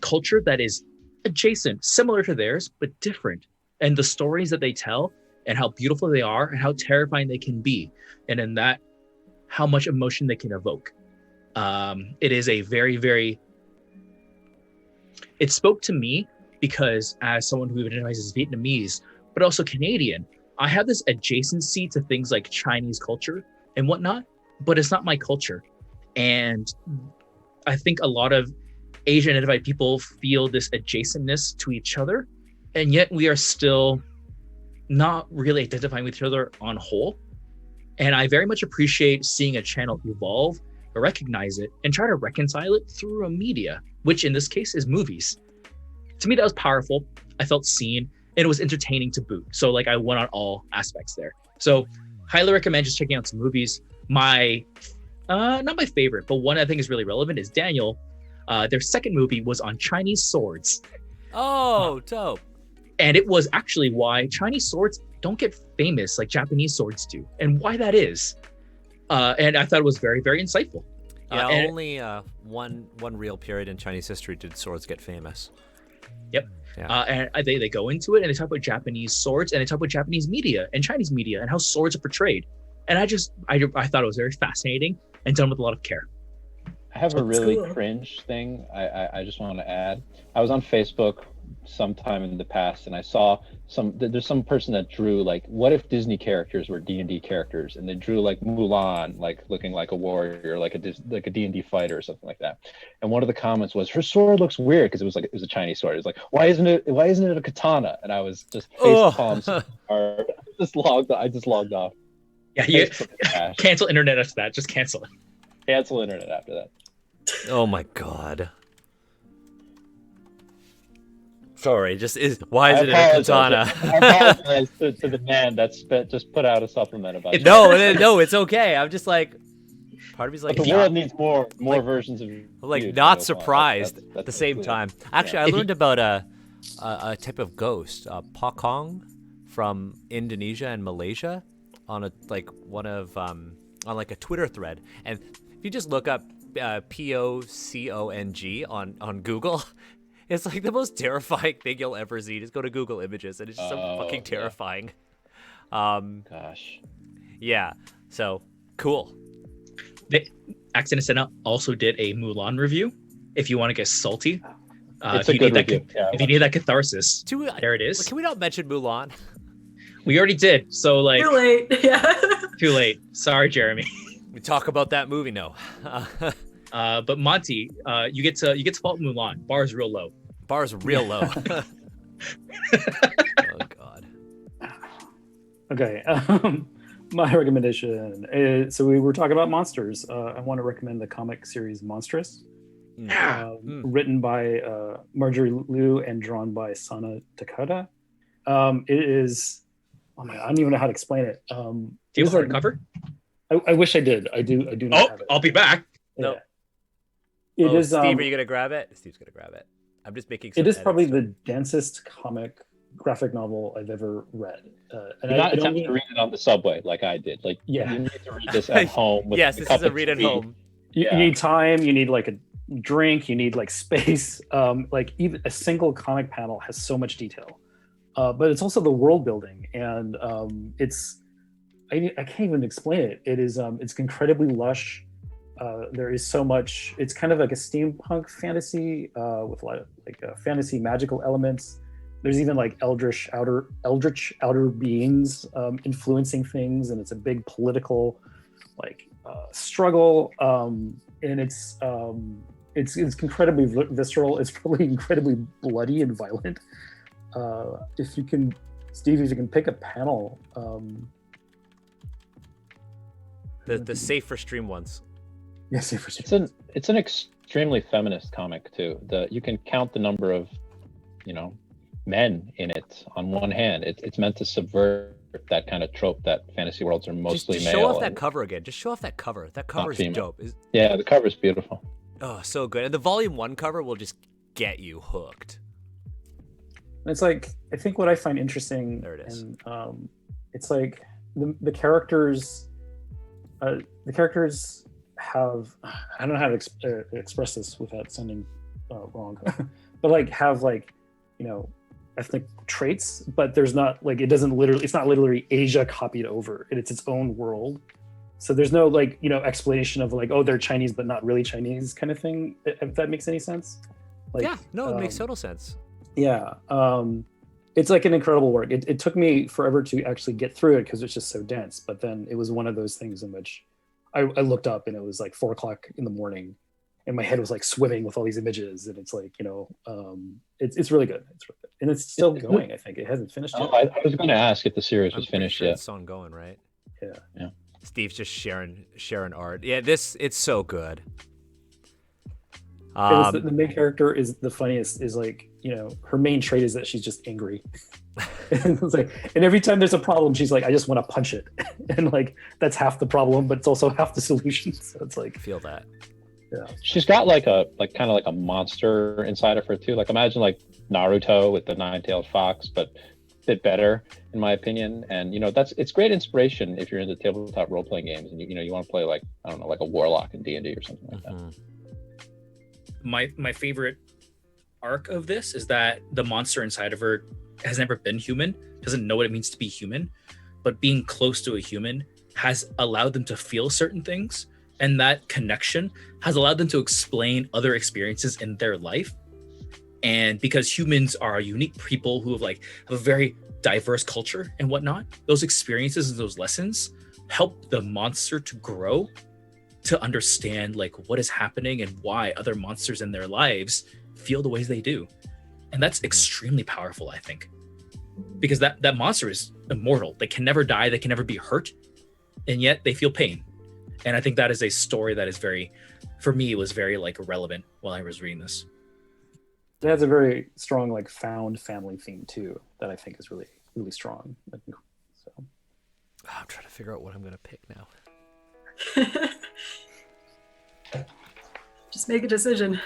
culture that is adjacent, similar to theirs, but different. And the stories that they tell and how beautiful they are and how terrifying they can be. And in that, how much emotion they can evoke. It is a very, very, it spoke to me because as someone who identifies as Vietnamese, but also Canadian, I have this adjacency to things like Chinese culture and whatnot, but it's not my culture. And I think a lot of Asian identified people feel this adjacentness to each other, and yet we are still not really identifying with each other on whole. And I very much appreciate seeing a channel evolve, recognize it, and try to reconcile it through a media, which in this case is movies. To me, that was powerful. I felt seen, and it was entertaining to boot. So like I went on all aspects there. So highly recommend just checking out some movies. My, not my favorite, but one I think is really relevant is Daniel. Their second movie was on Chinese swords. Oh, dope. And it was actually why Chinese swords don't get famous like Japanese swords do, and why that is. And I thought it was very, very insightful. Yeah, only one real period in Chinese history did swords get famous. Yep. Yeah. And they go into it and they talk about Japanese swords and they talk about Japanese media and Chinese media and how swords are portrayed. And I thought it was very fascinating and done with a lot of care. I have a really cringe thing I just want to add. I was on Facebook sometime in the past and I saw there's some person that drew like, what if Disney characters were D&D characters, and they drew like Mulan, like looking like a warrior, like a D&D fighter or something like that. And one of the comments was, her sword looks weird, because it was a Chinese sword. It was like, why isn't it a katana? And I was just face palms hard. I just logged off. Yeah, you cancel internet after that. Just cancel it. Cancel internet after that. Oh my god. Sorry, why is it a katana? I apologize to the man that just put out a supplement about it. No, it's okay. I'm just like, part of me's like, but the world needs more versions of like, not surprised at the same time. Actually, I learned about a type of ghost, Picock, from Indonesia and Malaysia, on a Twitter thread. And if you just look up Pocong on Google, it's like the most terrifying thing you'll ever see. Just go to Google Images, and it's just so fucking terrifying. Gosh. Yeah. So cool. Accent Sina also did a Mulan review. If you want to get salty, it's a good review. If you need that catharsis, there it is. Can we not mention Mulan? We already did. So like, too late. Yeah. Too late. Sorry, Jeremy. We talk about that movie, no. But Monty, you get to fault Mulan. Bar's real low. Bar's real low. Oh god. Okay. My recommendation is, so we were talking about monsters. I want to recommend the comic series Monstrous, written by Marjorie Liu and drawn by Sana Takada. It is, oh my, I don't even know how to explain it. Do you have a hardcover? I wish I did. I do not have it. I'll be back. Yeah. No. It is. Steve, are you gonna grab it? Steve's gonna grab it. I'm just making. It is probably the densest comic graphic novel I've ever read. And I don't attempt to read it on the subway like I did. Like, yeah, you need to read this at home. With yes, this is a read at home. You need time. You need like a drink. You need like space. Like even a single comic panel has so much detail, but it's also the world building, and it's. I can't even explain it. It is. It's incredibly lush. There is so much. It's kind of like a steampunk fantasy with a lot of like fantasy magical elements. There's even like eldritch outer beings influencing things, and it's a big political like struggle. And it's incredibly visceral. It's probably incredibly bloody and violent. If you can, Steve, if you can pick a panel. The safe for stream ones. Yes, safe for stream. It's an extremely feminist comic too. You can count the number of, men in it on one hand. It's meant to subvert that kind of trope that fantasy worlds are mostly just male. Show off that cover again. Just show off that cover. That cover is dope. Yeah, the cover is beautiful. Oh, so good. And the volume 1 cover will just get you hooked. It's like, I think what I find interesting, there it is. And it's like the characters. The characters have, I don't know how to express this without sounding wrong, but like have like, ethnic traits, but there's not like, it's not literally Asia copied over. It's its own world. So there's no like, explanation of like, oh, they're Chinese, but not really Chinese kind of thing. If that makes any sense. Like, yeah, no, it makes total sense. Yeah. It's like an incredible work. It took me forever to actually get through it because it's just so dense. But then it was one of those things in which I looked up and it was like 4:00 in the morning, and my head was like swimming with all these images. And it's like, it's really good. It's really good, and it's still going. I think it hasn't finished yet. I was going to ask if the series was finished yet. It's ongoing, right? Yeah. Steve's just sharing art. Yeah, it's so good. The main character is the funniest. Is like, her main trait is that she's just angry. And it's like, and every time there's a problem, she's like, I just want to punch it. And like, that's half the problem, but it's also half the solution. So it's like, I feel that. Yeah. She's got like kind of like a monster inside of her too. Like, imagine like Naruto with the 9-tailed fox, but a bit better in my opinion. And it's great inspiration if you're into tabletop role-playing games and you want to play like, I don't know, like a warlock in D&D or something like that. My favorite arc of this is that the monster inside of her has never been human, doesn't know what it means to be human, but being close to a human has allowed them to feel certain things, and that connection has allowed them to explain other experiences in their life. And because humans are unique people who have a very diverse culture and whatnot, those experiences and those lessons help the monster to grow, to understand what is happening and why other monsters in their lives feel the ways they do. And that's extremely powerful, I think, because that monster is immortal. They can never die, they can never be hurt, and yet they feel pain. And I think that is a story that is very, for me, it was very relevant while I was reading this. It has a very strong found family theme too that I think is really, really strong. So I'm trying to figure out what I'm gonna pick now. Just make a decision.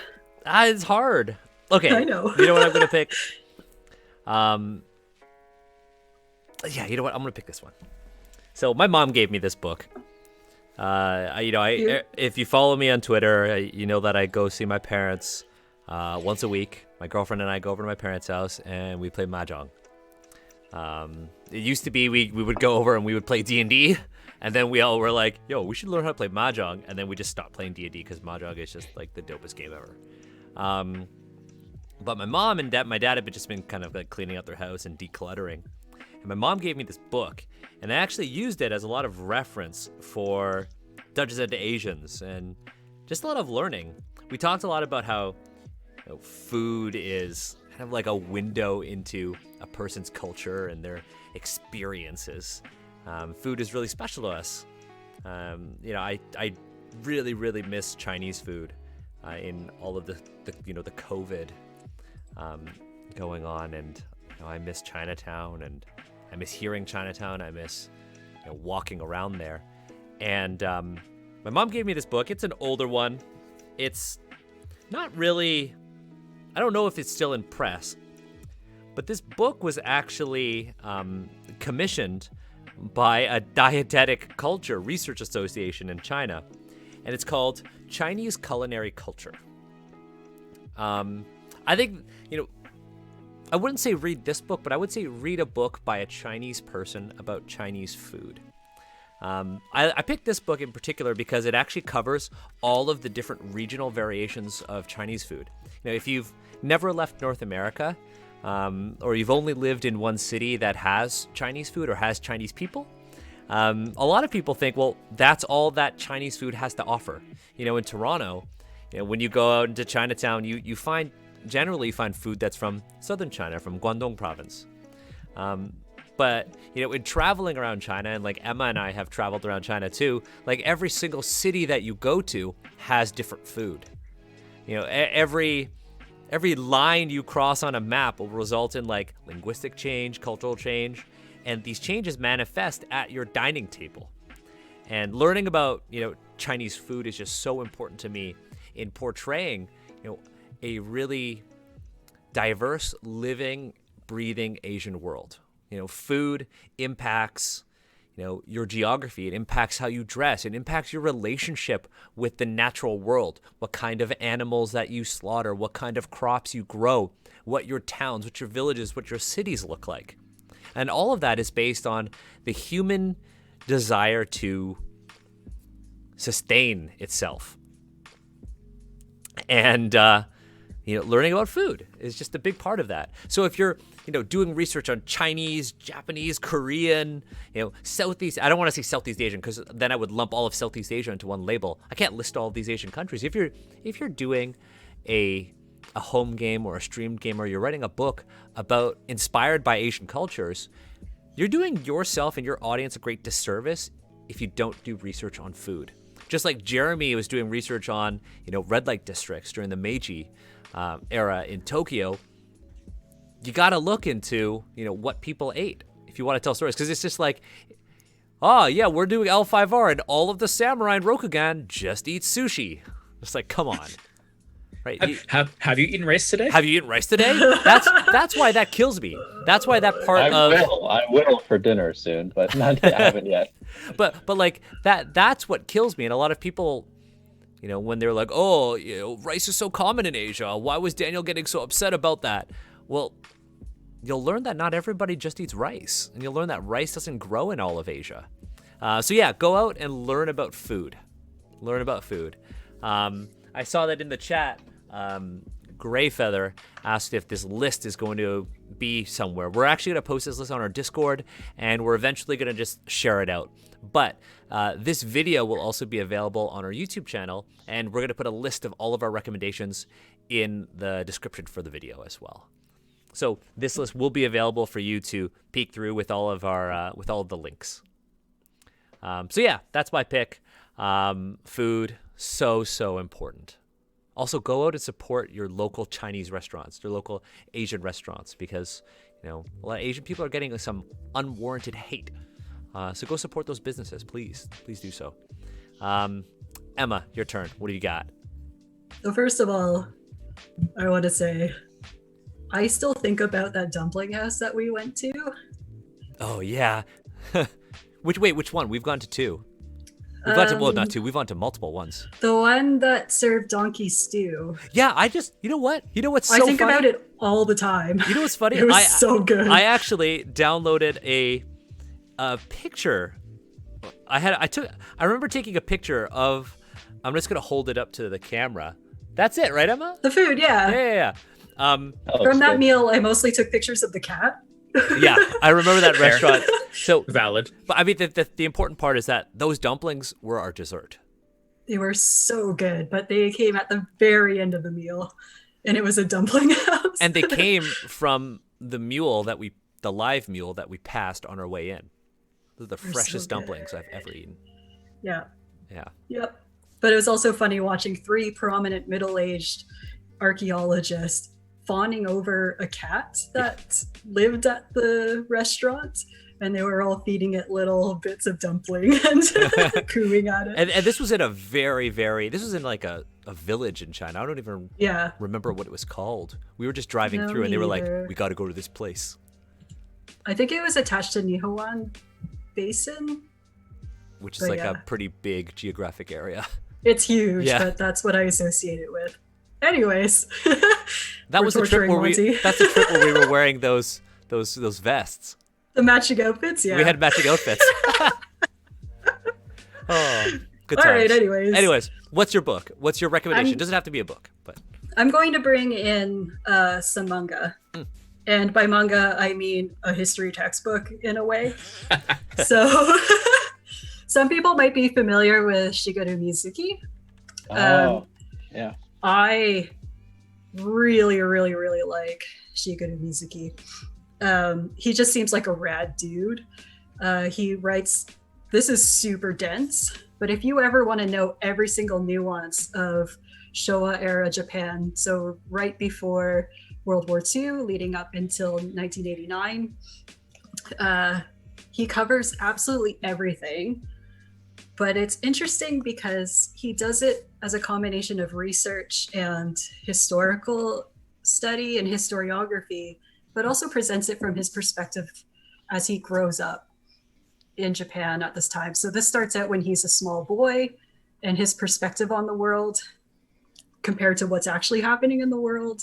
It's hard. Okay, I know. You know what I'm gonna pick? Yeah, you know what? I'm gonna pick this one. So my mom gave me this book. If you follow me on Twitter, you know that I go see my parents once a week. My girlfriend and I go over to my parents' house and we play mahjong. It used to be we would go over and we would play D&D, and then we all were like, yo, we should learn how to play mahjong, and then we just stopped playing D&D because mahjong is just the dopest game ever. But my mom and my dad have just been kind of cleaning out their house and decluttering, and my mom gave me this book, and I actually used it as a lot of reference for Dungeons and Asians and just a lot of learning. We talked a lot about how food is kind of like a window into a person's culture and their experiences. Food is really special to us. I really, really miss Chinese food in all of the COVID going on, and I miss Chinatown, and I miss hearing Chinatown. I miss walking around there. And my mom gave me this book. It's an older one. It's not really, I don't know if it's still in press, but this book was actually commissioned by a dietetic culture research association in China, and it's called Chinese Culinary Culture. I think, I wouldn't say read this book, but I would say read a book by a Chinese person about Chinese food. I picked this book in particular because it actually covers all of the different regional variations of Chinese food. If you've never left North America, or you've only lived in one city that has Chinese food or has Chinese people, a lot of people think, well, that's all that Chinese food has to offer. In Toronto, when you go out into Chinatown, you generally find food that's from southern China, from Guangdong province. But, in traveling around China, and Emma and I have traveled around China too, every single city that you go to has different food. Every line you cross on a map will result in linguistic change, cultural change, and these changes manifest at your dining table. And learning about, Chinese food is just so important to me in portraying, a really diverse, living, breathing Asian world. Food impacts, your geography. It impacts how you dress. It impacts your relationship with the natural world, what kind of animals that you slaughter, what kind of crops you grow, what your towns, what your villages, what your cities look like. And all of that is based on the human desire to sustain itself. And, learning about food is just a big part of that. So if you're, doing research on Chinese, Japanese, Korean, Southeast, I don't want to say Southeast Asian because then I would lump all of Southeast Asia into one label. I can't list all of these Asian countries. If you're doing a home game or a streamed game, or you're writing a book about inspired by Asian cultures, you're doing yourself and your audience a great disservice if you don't do research on food. Just like Jeremy was doing research on, red light districts during the Meiji era in Tokyo, you got to look into, what people ate if you want to tell stories. Because it's just we're doing L5R and all of the samurai in Rokugan just eat sushi. It's come on. Right? Have you eaten rice today? Have you eaten rice today? That's why that kills me. That's why that part I will for dinner soon, but I haven't yet. But that's what kills me. And a lot of people You know, when they're like, oh, you know, rice is so common in Asia. Why was Daniel getting so upset about that? Well, you'll learn that not everybody just eats rice. And you'll learn that rice doesn't grow in all of Asia. So yeah, go out and learn about food. Learn about food. I saw that in the chat. Greyfeather asked if this list is going to be somewhere. We're actually going to post this list on our Discord, and we're eventually going to just share it out. But this video will also be available on our YouTube channel, and we're going to put a list of all of our recommendations in the description for the video as well. So this list will be available for you to peek through with all of our with all of the links. So yeah, that's my pick. Food, so important. Also, go out and support your local Chinese restaurants, your local Asian restaurants, because, you know, a lot of Asian people are getting some unwarranted hate. So go support those businesses, please. Please do so. Emma, your turn. What do you got? So first of all, I want to say, I still think about that dumpling house that we went to. Oh, yeah. Which one? We've gone to two. We've gone to, well, not two. We've gone to multiple ones. The one that served donkey stew. Yeah, you know what? You know what's so funny? I think about it all the time. You know what's funny? It was so good. I actually downloaded a picture. I remember taking a picture of, I'm just going to hold it up to the camera. That's it, right, Emma? The food, yeah. Yeah. From that meal, I mostly took pictures of the cat. Yeah, I remember that restaurant. So valid. But I mean, the important part is that those dumplings were our dessert. They were so good, but they came at the very end of the meal, and it was a dumpling house. And they came from the live mule that we passed on our way in. Those are the freshest dumplings I've ever eaten. Yeah. Yeah. Yep. But it was also funny watching three prominent middle-aged archaeologists fawning over a cat that lived at the restaurant, and they were all feeding it little bits of dumpling and cooing at it. And this was in this was in like a village in China. I don't even remember what it was called. We were just driving through, and they were like, we got to go to this place. I think it was attached to Nihoan Basin, which is a pretty big geographic area. It's huge, but that's what I associate it with. Anyways, that was the trip where we were wearing those vests. The matching outfits, yeah. We had matching outfits. Oh, good times. All right, anyways, what's your book? What's your recommendation? It doesn't have to be a book, but I'm going to bring in some manga. And by manga, I mean a history textbook in a way. So some people might be familiar with Shigeru Mizuki. Yeah. I really, really, really like Shigeru Mizuki. He just seems like a rad dude. He writes, this is super dense, but if you ever want to know every single nuance of Showa era Japan, so right before World War II, leading up until 1989, he covers absolutely everything. But it's interesting because he does it as a combination of research and historical study and historiography, but also presents it from his perspective as he grows up in Japan at this time. So this starts out when he's a small boy and his perspective on the world compared to what's actually happening in the world.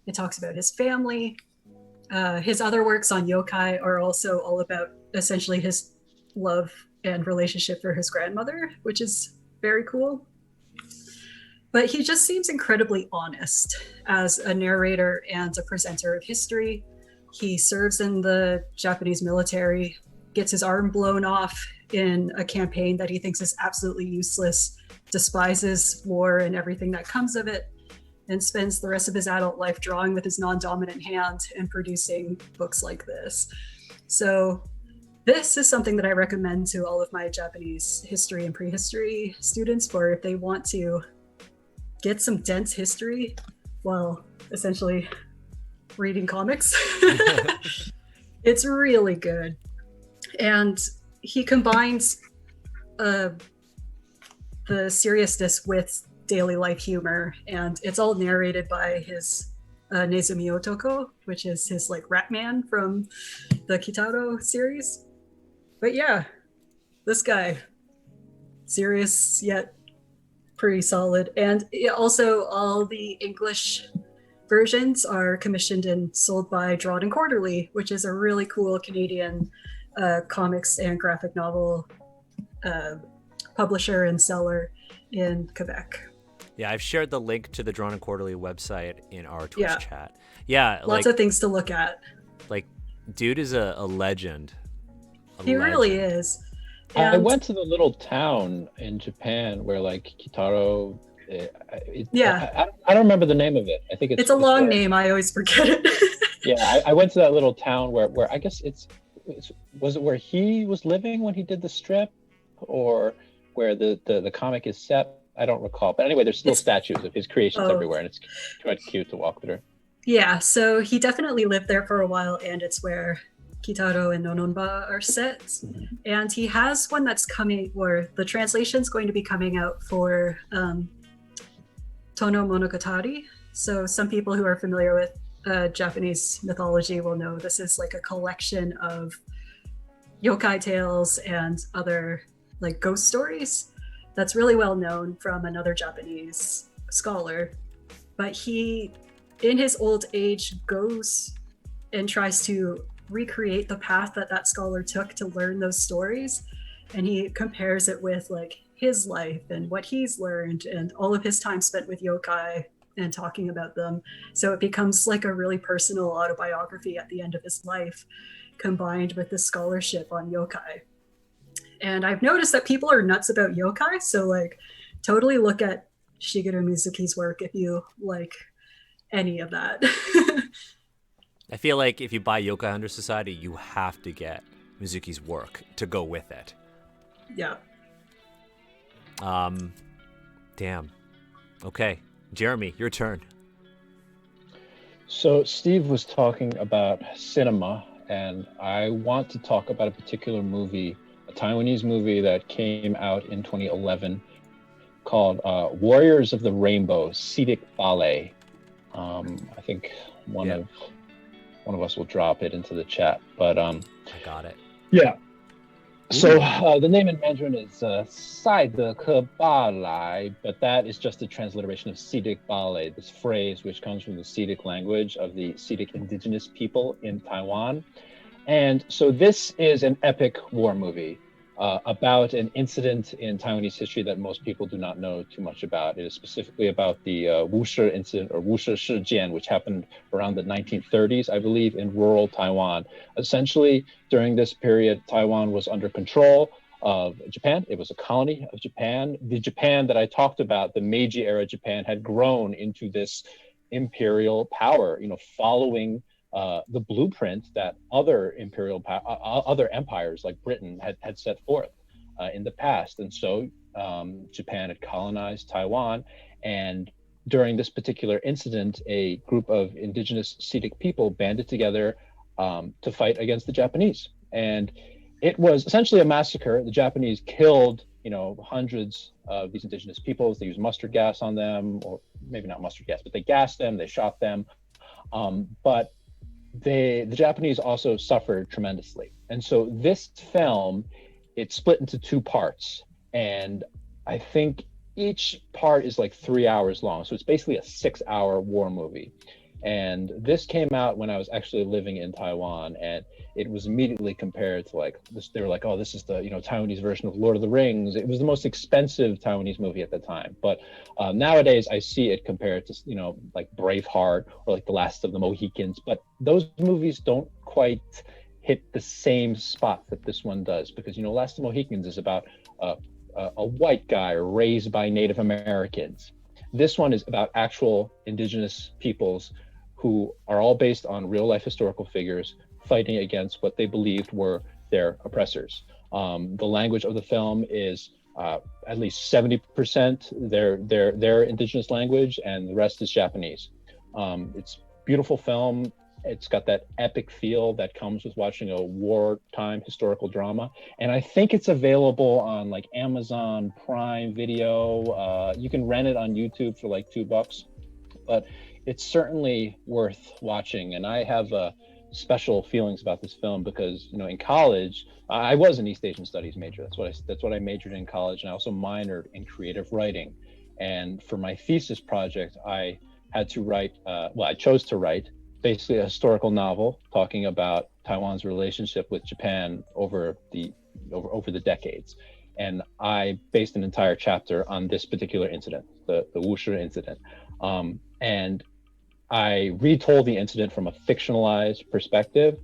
It talks about his family. His other works on yokai are also all about essentially his love and relationship for his grandmother, which is very cool. But he just seems incredibly honest as a narrator and a presenter of history. He serves in the Japanese military, gets his arm blown off in a campaign that he thinks is absolutely useless, despises war and everything that comes of it, and spends the rest of his adult life drawing with his non-dominant hand and producing books like this. So this is something that I recommend to all of my Japanese history and prehistory students for if they want to get some dense history while essentially reading comics. It's really good. And he combines the seriousness with daily life humor, and it's all narrated by his Nezumi Otoko, which is his like rat man from the Kitaro series. But yeah, this guy, serious yet pretty solid. And also all the English versions are commissioned and sold by Drawn and Quarterly, which is a really cool Canadian comics and graphic novel publisher and seller in Quebec. Yeah, I've shared the link to the Drawn and Quarterly website in our Twitch chat. Yeah, lots of things to look at. Like, dude is a legend. He really is. I went to the little town in Japan where like Kitaro. I don't remember the name of it. I think it's a long name. I always forget it. Yeah, I went to that little town where I guess was it where he was living when he did the strip, or where the comic is set? I don't recall. But anyway, there's still statues of his creations everywhere, and it's quite cute to walk through. Yeah, so he definitely lived there for a while, and it's where Kitaro and Nononba are set. Mm-hmm. And he has one that's coming, or the translation's going to be coming out for Tono Monogatari. So some people who are familiar with Japanese mythology will know this is like a collection of yokai tales and other like ghost stories that's really well known from another Japanese scholar. But he, in his old age, goes and tries to recreate the path that scholar took to learn those stories, and he compares it with like his life and what he's learned and all of his time spent with yokai and talking about them. So it becomes like a really personal autobiography at the end of his life, combined with the scholarship on yokai. And I've noticed that people are nuts about yokai, so like totally look at Shigeru Mizuki's work if you like any of that. I feel like if you buy Yokai Hunter Society, you have to get Mizuki's work to go with it. Yeah. Damn. Okay, Jeremy, your turn. So Steve was talking about cinema, and I want to talk about a particular movie, a Taiwanese movie that came out in 2011 called Warriors of the Rainbow, Sidik Ballet. I think one of us will drop it into the chat, but I got it. Yeah. So the name in Mandarin is Sidik Balai, but that is just a transliteration of Sidik Balai, this phrase which comes from the Sidik language of the Sidik indigenous people in Taiwan. And so this is an epic war movie about an incident in Taiwanese history that most people do not know too much about. It is specifically about the Wushi incident, or Wushi Shijian, which happened around the 1930s, I believe, in rural Taiwan. Essentially, during this period, Taiwan was under control of Japan. It was a colony of Japan. The Japan that I talked about, the Meiji era Japan, had grown into this imperial power, following the blueprint that other other empires like Britain had set forth in the past. And so Japan had colonized Taiwan, and during this particular incident, a group of indigenous Sidik people banded together to fight against the Japanese. And it was essentially a massacre. The Japanese killed hundreds of these indigenous peoples. They used mustard gas on them, or maybe not mustard gas, but they gassed them, they shot them. But the Japanese also suffered tremendously. And so this film, it's split into two parts. And I think each part is like 3 hours long. So it's basically a 6-hour war movie. And this came out when I was actually living in Taiwan, and it was immediately compared to like this. They were like, oh, this is the Taiwanese version of Lord of the Rings. It was the most expensive Taiwanese movie at the time. But nowadays I see it compared to like Braveheart or like The Last of the Mohicans. But those movies don't quite hit the same spot that this one does, because Last of the Mohicans is about a white guy raised by Native Americans. This one is about actual indigenous peoples who are all based on real life historical figures fighting against what they believed were their oppressors. The language of the film is at least 70% their indigenous language, and the rest is Japanese. It's a beautiful film. It's got that epic feel that comes with watching a wartime historical drama. And I think it's available on like Amazon Prime Video. You can rent it on YouTube for like $2, but it's certainly worth watching. And I have special feelings about this film because, in college, I was an East Asian Studies major. That's what I majored in college. And I also minored in creative writing. And for my thesis project, I had to write, I chose to write basically a historical novel talking about Taiwan's relationship with Japan over the decades. And I based an entire chapter on this particular incident, the Wushi incident. And I retold the incident from a fictionalized perspective.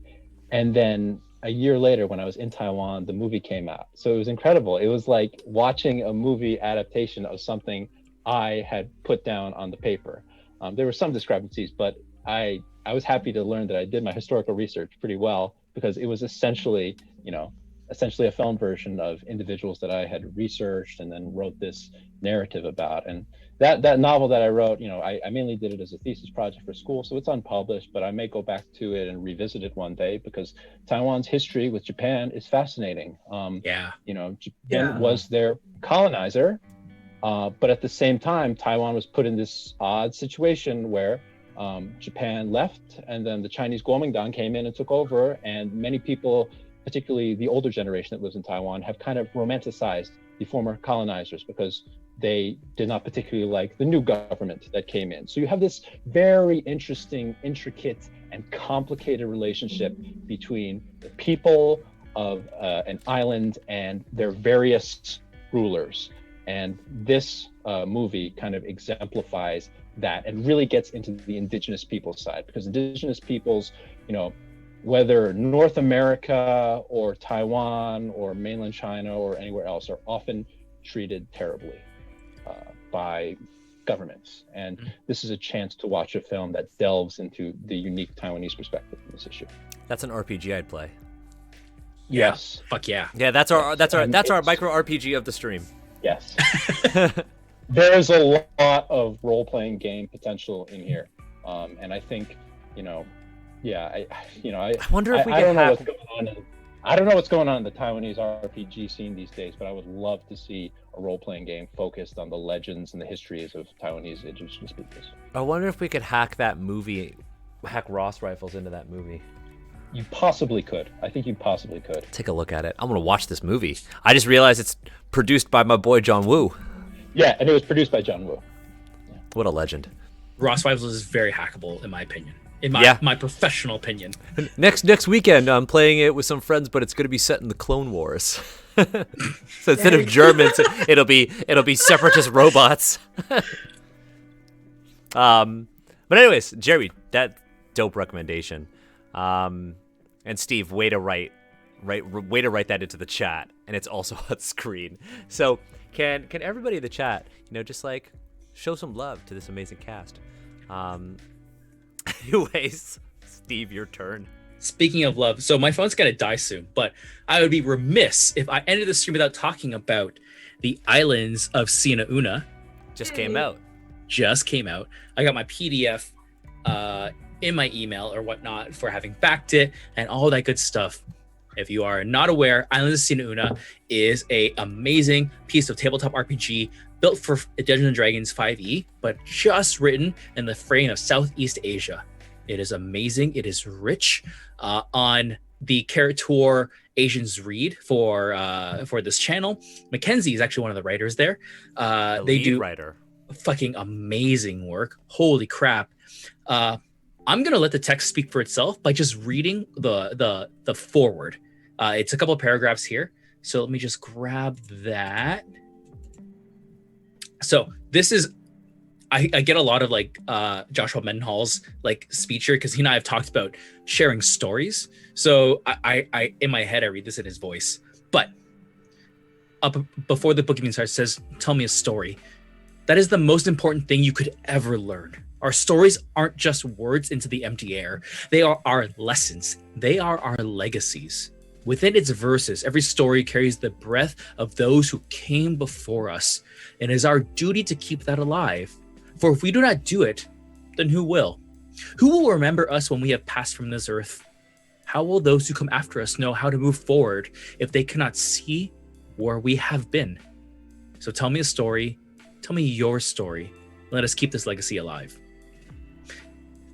And then a year later, when I was in Taiwan, the movie came out. So it was incredible. It was like watching a movie adaptation of something I had put down on the paper. There were some discrepancies, but I was happy to learn that I did my historical research pretty well, because it was essentially a film version of individuals that I had researched and then wrote this narrative about. And that novel that I wrote, I mainly did it as a thesis project for school, so it's unpublished, but I may go back to it and revisit it one day, because Taiwan's history with Japan is fascinating. Japan was their colonizer, but at the same time, Taiwan was put in this odd situation where Japan left, and then the Chinese Kuomintang came in and took over, and many people, particularly the older generation that lives in Taiwan, have kind of romanticized the former colonizers because they did not particularly like the new government that came in. So you have this very interesting, intricate, and complicated relationship between the people of an island and their various rulers. And this movie kind of exemplifies that and really gets into the indigenous peoples side, because indigenous peoples, whether North America or Taiwan or mainland China or anywhere else, are often treated terribly by governments. And this is a chance to watch a film that delves into the unique Taiwanese perspective on this issue. That's an RPG I'd play. Yes. Fuck yeah. Yeah, that's our micro RPG of the stream. Yes. There's a lot of role-playing game potential in here. And I think, I wonder if we I can don't know what's going on. I don't know what's going on in the Taiwanese RPG scene these days, but I would love to see a role-playing game focused on the legends and the histories of Taiwanese indigenous peoples. I wonder if we could hack Ross rifles into that movie. You possibly could. I think you possibly could. Take a look at it. I'm gonna watch this movie. I just realized it's produced by my boy John Woo. Yeah, and it was produced by John Woo. Yeah. What a legend. Ross Rifles is very hackable, in my opinion. In my professional opinion. Next weekend, I'm playing it with some friends, but it's going to be set in the Clone Wars. So instead of Germans, it'll be separatist robots. But anyways, Jerry, that dope recommendation. And Steve, way to write that into the chat, and it's also on screen. So can everybody in the chat, just like show some love to this amazing cast. Anyways, Steve, your turn. Speaking of love, so my phone's gonna die soon, but I would be remiss if I ended the stream without talking about the islands of Sina Una. Just came out. I got my PDF in my email or whatnot for having backed it and all that good stuff. If you are not aware, Islands of Sina Una is a amazing piece of tabletop RPG built for Dungeons & Dragons 5e, but just written in the frame of Southeast Asia. It is amazing. It is rich. On the Carator Asians read for this channel, Mackenzie is actually one of the writers there. They do writer. Fucking amazing work. Holy crap. I'm gonna let the text speak for itself by just reading the foreword. It's a couple of paragraphs here. So let me just grab that. So this is, I get a lot of Joshua Mendenhall's speech here, because he and I have talked about sharing stories. So I in my head I read this in his voice. But up before the book even starts, it says, "Tell me a story." That is the most important thing you could ever learn. Our stories aren't just words into the empty air. They are our lessons. They are our legacies. Within its verses, every story carries the breath of those who came before us. It is our duty to keep that alive. For if we do not do it, then who will? Who will remember us when we have passed from this earth? How will those who come after us know how to move forward if they cannot see where we have been? So tell me a story. Tell me your story. Let us keep this legacy alive.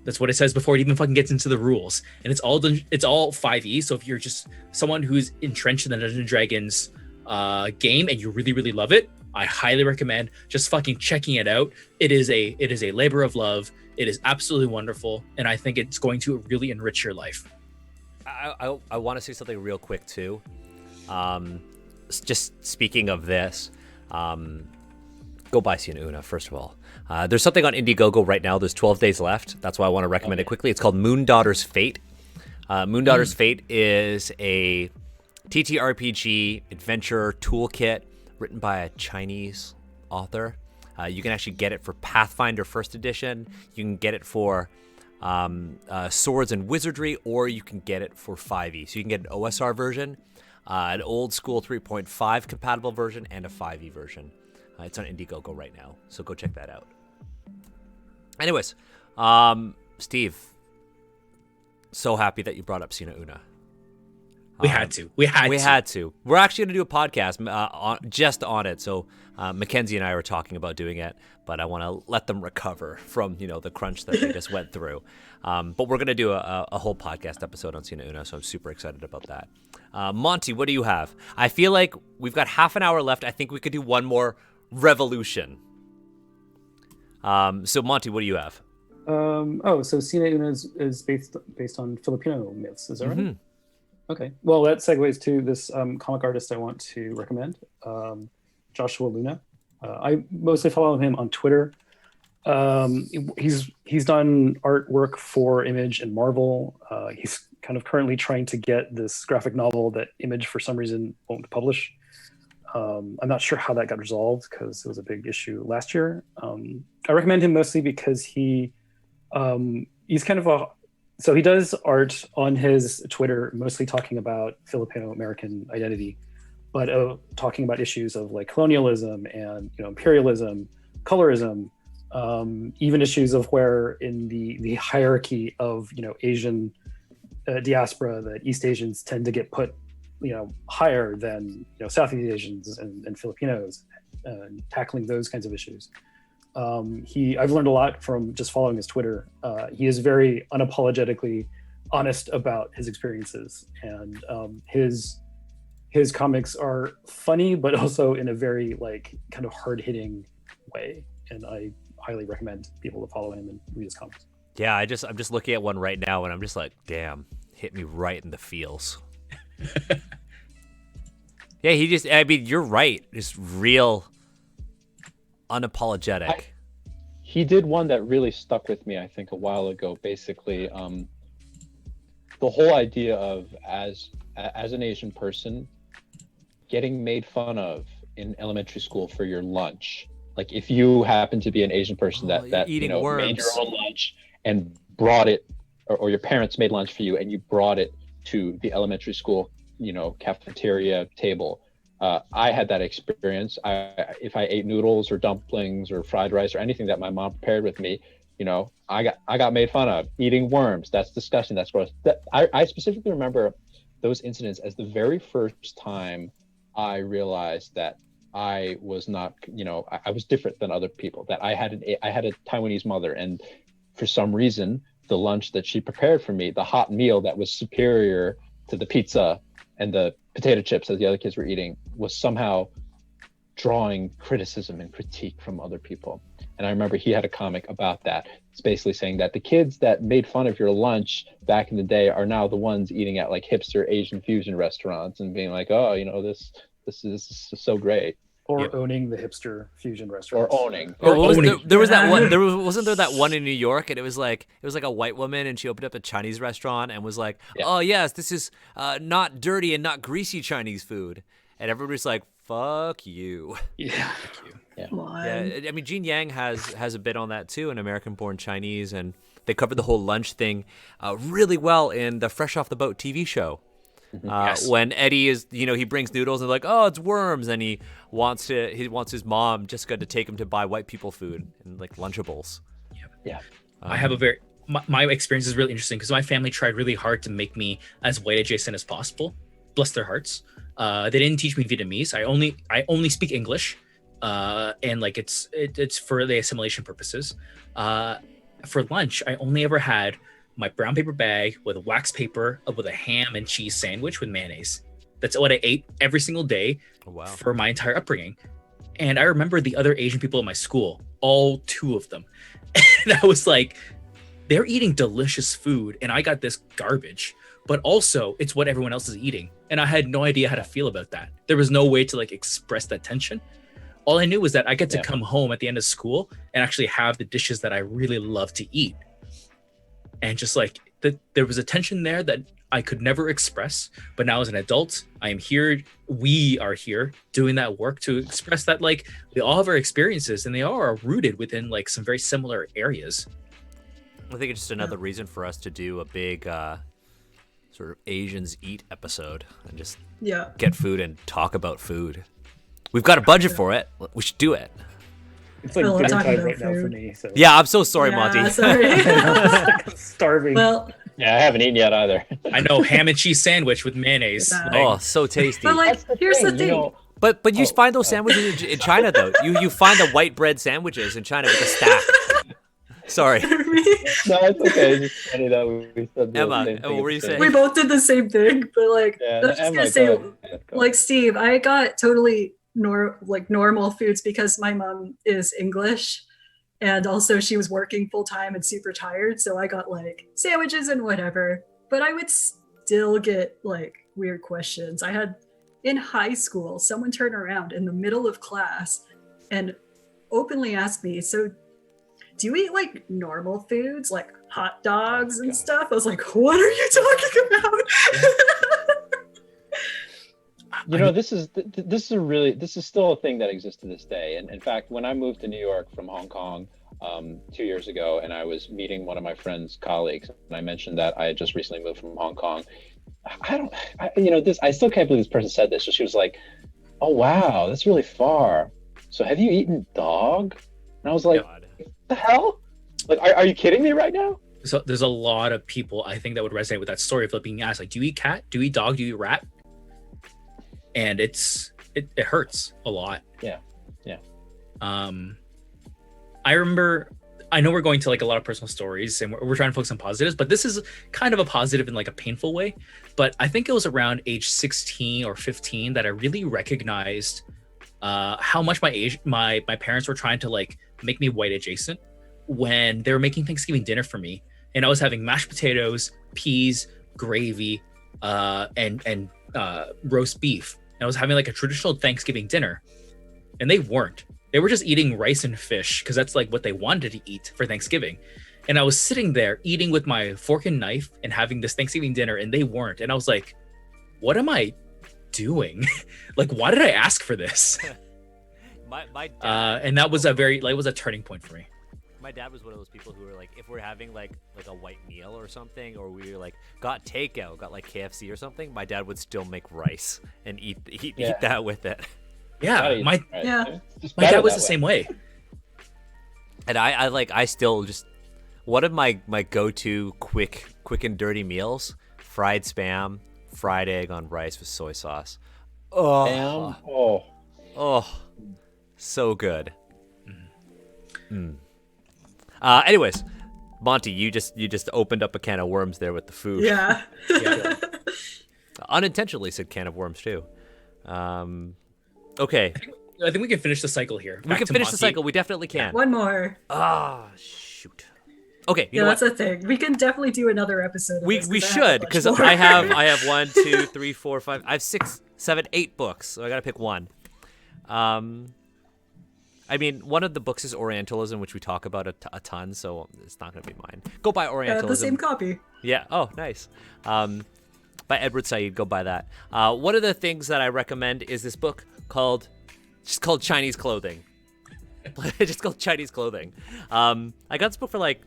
That's what it says before it even fucking gets into the rules. And it's all 5e. So if you're just someone who's entrenched in the Dungeons & Dragons game and you really, really love it, I highly recommend just fucking checking it out. It is a labor of love. It is absolutely wonderful, and I think it's going to really enrich your life. I want to say something real quick too. Just speaking of this, go buy Sina Una, first of all. There's something on Indiegogo right now. There's 12 days left. That's why I want to recommend it quickly. It's called Moon Daughter's Fate. Moon Daughter's Fate is a TTRPG adventure toolkit written by a Chinese author. You can actually get it for Pathfinder First Edition. You can get it for Swords and Wizardry, or you can get it for 5e. So you can get an OSR version, an old school 3.5 compatible version, and a 5e version. It's on Indiegogo right now, so go check that out. Anyways, Steve, so happy that you brought up Sina Una. We had to. We had to. We're actually going to do a podcast just on it. So Mackenzie and I were talking about doing it, but I want to let them recover from the crunch that they just went through. But we're going to do a whole podcast episode on Sina Una, so I'm super excited about that. Monty, what do you have? I feel like we've got half an hour left. I think we could do one more revolution. So Monty, what do you have? So Sina Una is based on Filipino myths. Is that right? Okay. Well, that segues to this comic artist I want to recommend, Joshua Luna. I mostly follow him on Twitter. He's done artwork for Image and Marvel. He's kind of currently trying to get this graphic novel that Image for some reason won't publish. I'm not sure how that got resolved because it was a big issue last year. I recommend him mostly because he's kind of so he does art on his Twitter, mostly talking about Filipino-American identity, but talking about issues of like colonialism and imperialism, colorism, even issues of where in the hierarchy of Asian diaspora that East Asians tend to get put higher than Southeast Asians and Filipinos, tackling those kinds of issues. I've learned a lot from just following his Twitter. He is very unapologetically honest about his experiences, and his comics are funny, but also in a very kind of hard-hitting way. And I highly recommend people to follow him and read his comics. Yeah, I'm just looking at one right now, and I'm just like, damn, hit me right in the feels. Yeah, you're right. Just real unapologetic. He did one that really stuck with me, I think, a while ago. Basically, the whole idea of as an Asian person getting made fun of in elementary school for your lunch. Like if you happen to be an Asian person that made your own lunch and brought it, or your parents made lunch for you and you brought it to the elementary school, cafeteria table. I had that experience. If I ate noodles or dumplings or fried rice or anything that my mom prepared with me, I got made fun of. Eating worms, that's disgusting, that's gross. I specifically remember those incidents as the very first time I realized that I was not, I was different than other people, that I had a Taiwanese mother, and for some reason, the lunch that she prepared for me, the hot meal that was superior to the pizza and the potato chips that the other kids were eating, was somehow drawing criticism and critique from other people. And I remember he had a comic about that. It's basically saying that the kids that made fun of your lunch back in the day are now the ones eating at hipster Asian fusion restaurants and being like, oh, this is so great. Or owning the hipster fusion restaurant. Or owning. There was that one. Wasn't there that one in New York, and it was like a white woman, and she opened up a Chinese restaurant and was like, "Oh yes, this is not dirty and not greasy Chinese food," and everybody's like, "Fuck you." Yeah. Yeah. I mean, Gene Yang has a bit on that too, an American-born Chinese, and they covered the whole lunch thing really well in the Fresh Off the Boat TV show. Yes. When Eddie is, he brings noodles and they're like, oh, it's worms, and he wants his mom Jessica to take him to buy white people food and Lunchables. Yeah. I have my experience is really interesting because my family tried really hard to make me as white adjacent as possible. Bless their hearts. They didn't teach me Vietnamese. I only speak English, and it's for the assimilation purposes. For lunch, I only ever had my brown paper bag with wax paper with a ham and cheese sandwich with mayonnaise. That's what I ate every single day for my entire upbringing. And I remember the other Asian people in my school, all 2 of them. And I was like, they're eating delicious food and I got this garbage, but also it's what everyone else is eating. And I had no idea how to feel about that. There was no way to like express that tension. All I knew was that I get to come home at the end of school and actually have the dishes that I really love to eat. And just like there was a tension there that I could never express. But now as an adult, I am here. We are here doing that work to express that like we all have our experiences and they all are rooted within like some very similar areas. I think it's just another reason for us to do a big sort of Asians eat episode and just get food and talk about food. We've got a budget for it. We should do it. It's like dinner time right now for me. So. Yeah, I'm so sorry, Monty. Sorry. I'm starving. Well, Yeah, I haven't eaten yet either. I know, ham and cheese sandwich with mayonnaise. Oh, so tasty. but like, here's the thing. You know, But you find those sandwiches in China though. You find the white bread sandwiches in China with a stack. Sorry. no, it's okay. It's just funny that we said the Emma, same thing. what were you saying? We both did the same thing, but like, I was just gonna say, like Steve, I got totally normal foods because my mom is English, and also she was working full time and super tired, so I got like sandwiches and whatever. But I would still get like weird questions. I had in high school someone turn around in the middle of class and openly ask me, "So, do you eat like normal foods like hot dogs and stuff?" I was like, "What are you talking about?" You know, this is still a thing that exists to this day. And in fact, when I moved to New York from Hong Kong 2 years ago, and I was meeting one of my friend's colleagues, and I mentioned that I had just recently moved from Hong Kong. I still can't believe this person said this. So she was like, "Oh wow, that's really far. So have you eaten dog?" And I was like, "What the hell? Like, are you kidding me right now?" So there's a lot of people I think that would resonate with that story of being asked, like, "Do you eat cat? Do you eat dog? Do you eat rat?" And it hurts a lot. Yeah. I know we're going to like a lot of personal stories and we're trying to focus on positives, but this is kind of a positive in like a painful way. But I think it was around age 16 or 15 that I really recognized how much my parents were trying to like make me white adjacent when they were making Thanksgiving dinner for me. And I was having mashed potatoes, peas, gravy, and roast beef. And I was having like a traditional Thanksgiving dinner, and they weren't. They were just eating rice and fish because that's like what they wanted to eat for Thanksgiving. And I was sitting there eating with my fork and knife and having this Thanksgiving dinner, and they weren't. And I was like, what am I doing? Like, why did I ask for this? my dad, and that was a turning point for me. My dad was one of those people who were like, if we're having like a white meal or something, or we like got takeout, got like KFC or something, my dad would still make rice and eat that with it. Yeah, my dad was the same way. And I still just, one of my go-to quick and dirty meals, fried Spam, fried egg on rice with soy sauce. Oh, so good. Anyways, Monty, you just opened up a can of worms there with the food. Yeah. Unintentionally said can of worms too. Okay. I think we can finish the cycle here. We can finish the cycle. We definitely can. One more. Shoot. Okay. You know that's what? a thing. We can definitely do another episode. Of We this, should, because I have 1, 2, 3, 4, 5. I have 6, 7, 8 books, so I gotta pick one. I mean, one of the books is Orientalism, which we talk about a ton, so it's not going to be mine. Go buy Orientalism. The same copy. Yeah. Oh, nice. By Edward Said. Go buy that. One of the things that I recommend is this book called Chinese Clothing. Just called Chinese Clothing. I got this book for like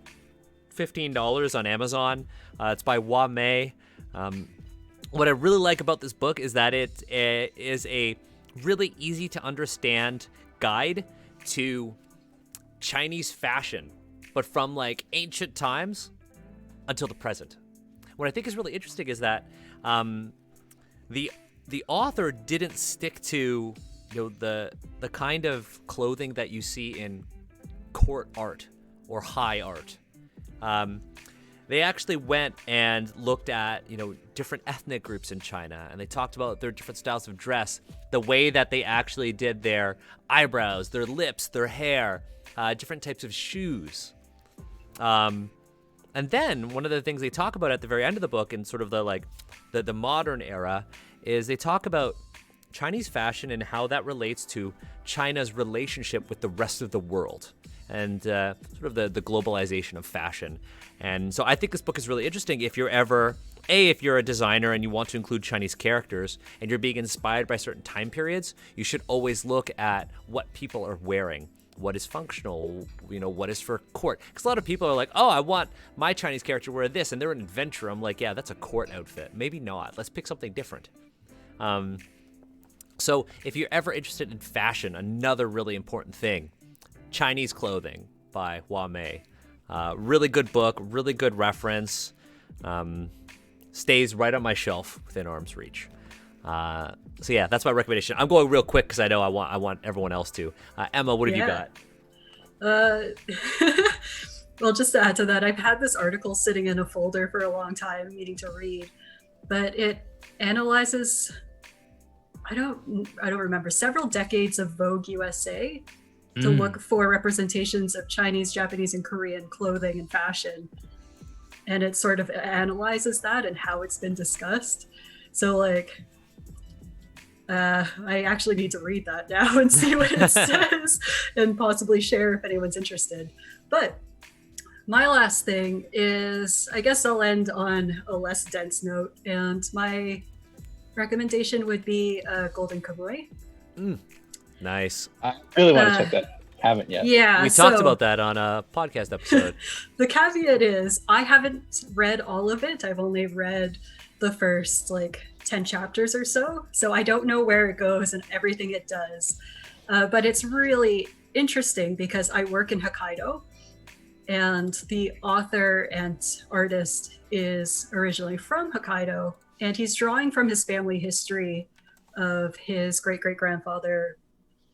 $15 on Amazon. It's by Hua Mei. What I really like about this book is that it is a really easy to understand guide to Chinese fashion, but from like ancient times until the present. What I think is really interesting is that the author didn't stick to the kind of clothing that you see in court art or high art. they actually went and looked at, different ethnic groups in China, and they talked about their different styles of dress, the way that they actually did their eyebrows, their lips, their hair, different types of shoes. And then one of the things they talk about at the very end of the book, in sort of the modern era, is they talk about Chinese fashion and how that relates to China's relationship with the rest of the world, and sort of the globalization of fashion. And so I think this book is really interesting if you're a designer and you want to include Chinese characters and you're being inspired by certain time periods, you should always look at what people are wearing. What is functional, what is for court. Because a lot of people are like, oh, I want my Chinese character to wear this, and they're an adventurer. I'm like, yeah, that's a court outfit. Maybe not. Let's pick something different. So if you're ever interested in fashion, another really important thing, Chinese Clothing by Hua Mei. Really good book, really good reference. Stays right on my shelf within arm's reach. So yeah, that's my recommendation. I'm going real quick because I know I want everyone else to. Emma, what have you got? Well, just to add to that, I've had this article sitting in a folder for a long time, needing to read, but it analyzes, I don't remember, several decades of Vogue USA to look for representations of Chinese, Japanese, and Korean clothing and fashion. And it sort of analyzes that and how it's been discussed. So I actually need to read that now and see what it says and possibly share if anyone's interested. But my last thing is, I guess I'll end on a less dense note, and my recommendation would be Golden Kamuy. Nice. I really want to check that. Haven't yet. Yeah, we talked about that on a podcast episode. The caveat is I haven't read all of it. I've only read the first 10 chapters or so. So I don't know where it goes and everything it does. But it's really interesting because I work in Hokkaido, and the author and artist is originally from Hokkaido, and he's drawing from his family history of his great-great-grandfather,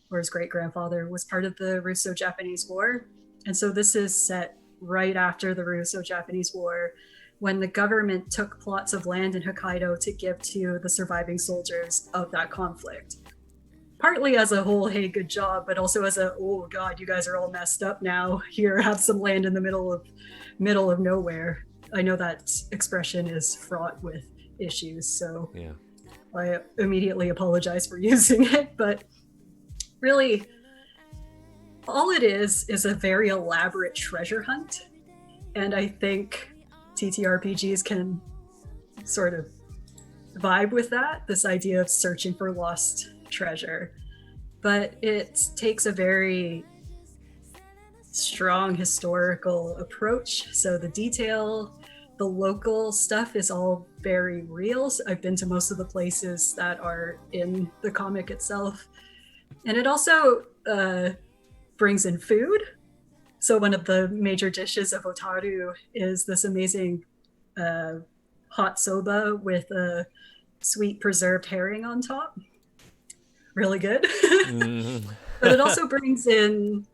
or his great-grandfather was part of the Russo-Japanese War. And so this is set right after the Russo-Japanese War, when the government took plots of land in Hokkaido to give to the surviving soldiers of that conflict. Partly as a whole, hey, good job, but also as a, oh God, you guys are all messed up now. Here, have some land in the middle of nowhere. I know that expression is fraught with issues, so yeah. I immediately apologize for using it, but really, all it is a very elaborate treasure hunt. And I think TTRPGs can sort of vibe with that, this idea of searching for lost treasure. But it takes a very strong historical approach. So the detail, the local stuff is all very real. So I've been to most of the places that are in the comic itself. And it also brings in food. So one of the major dishes of Otaru is this amazing hot soba with a sweet preserved herring on top. Really good. But it also brings in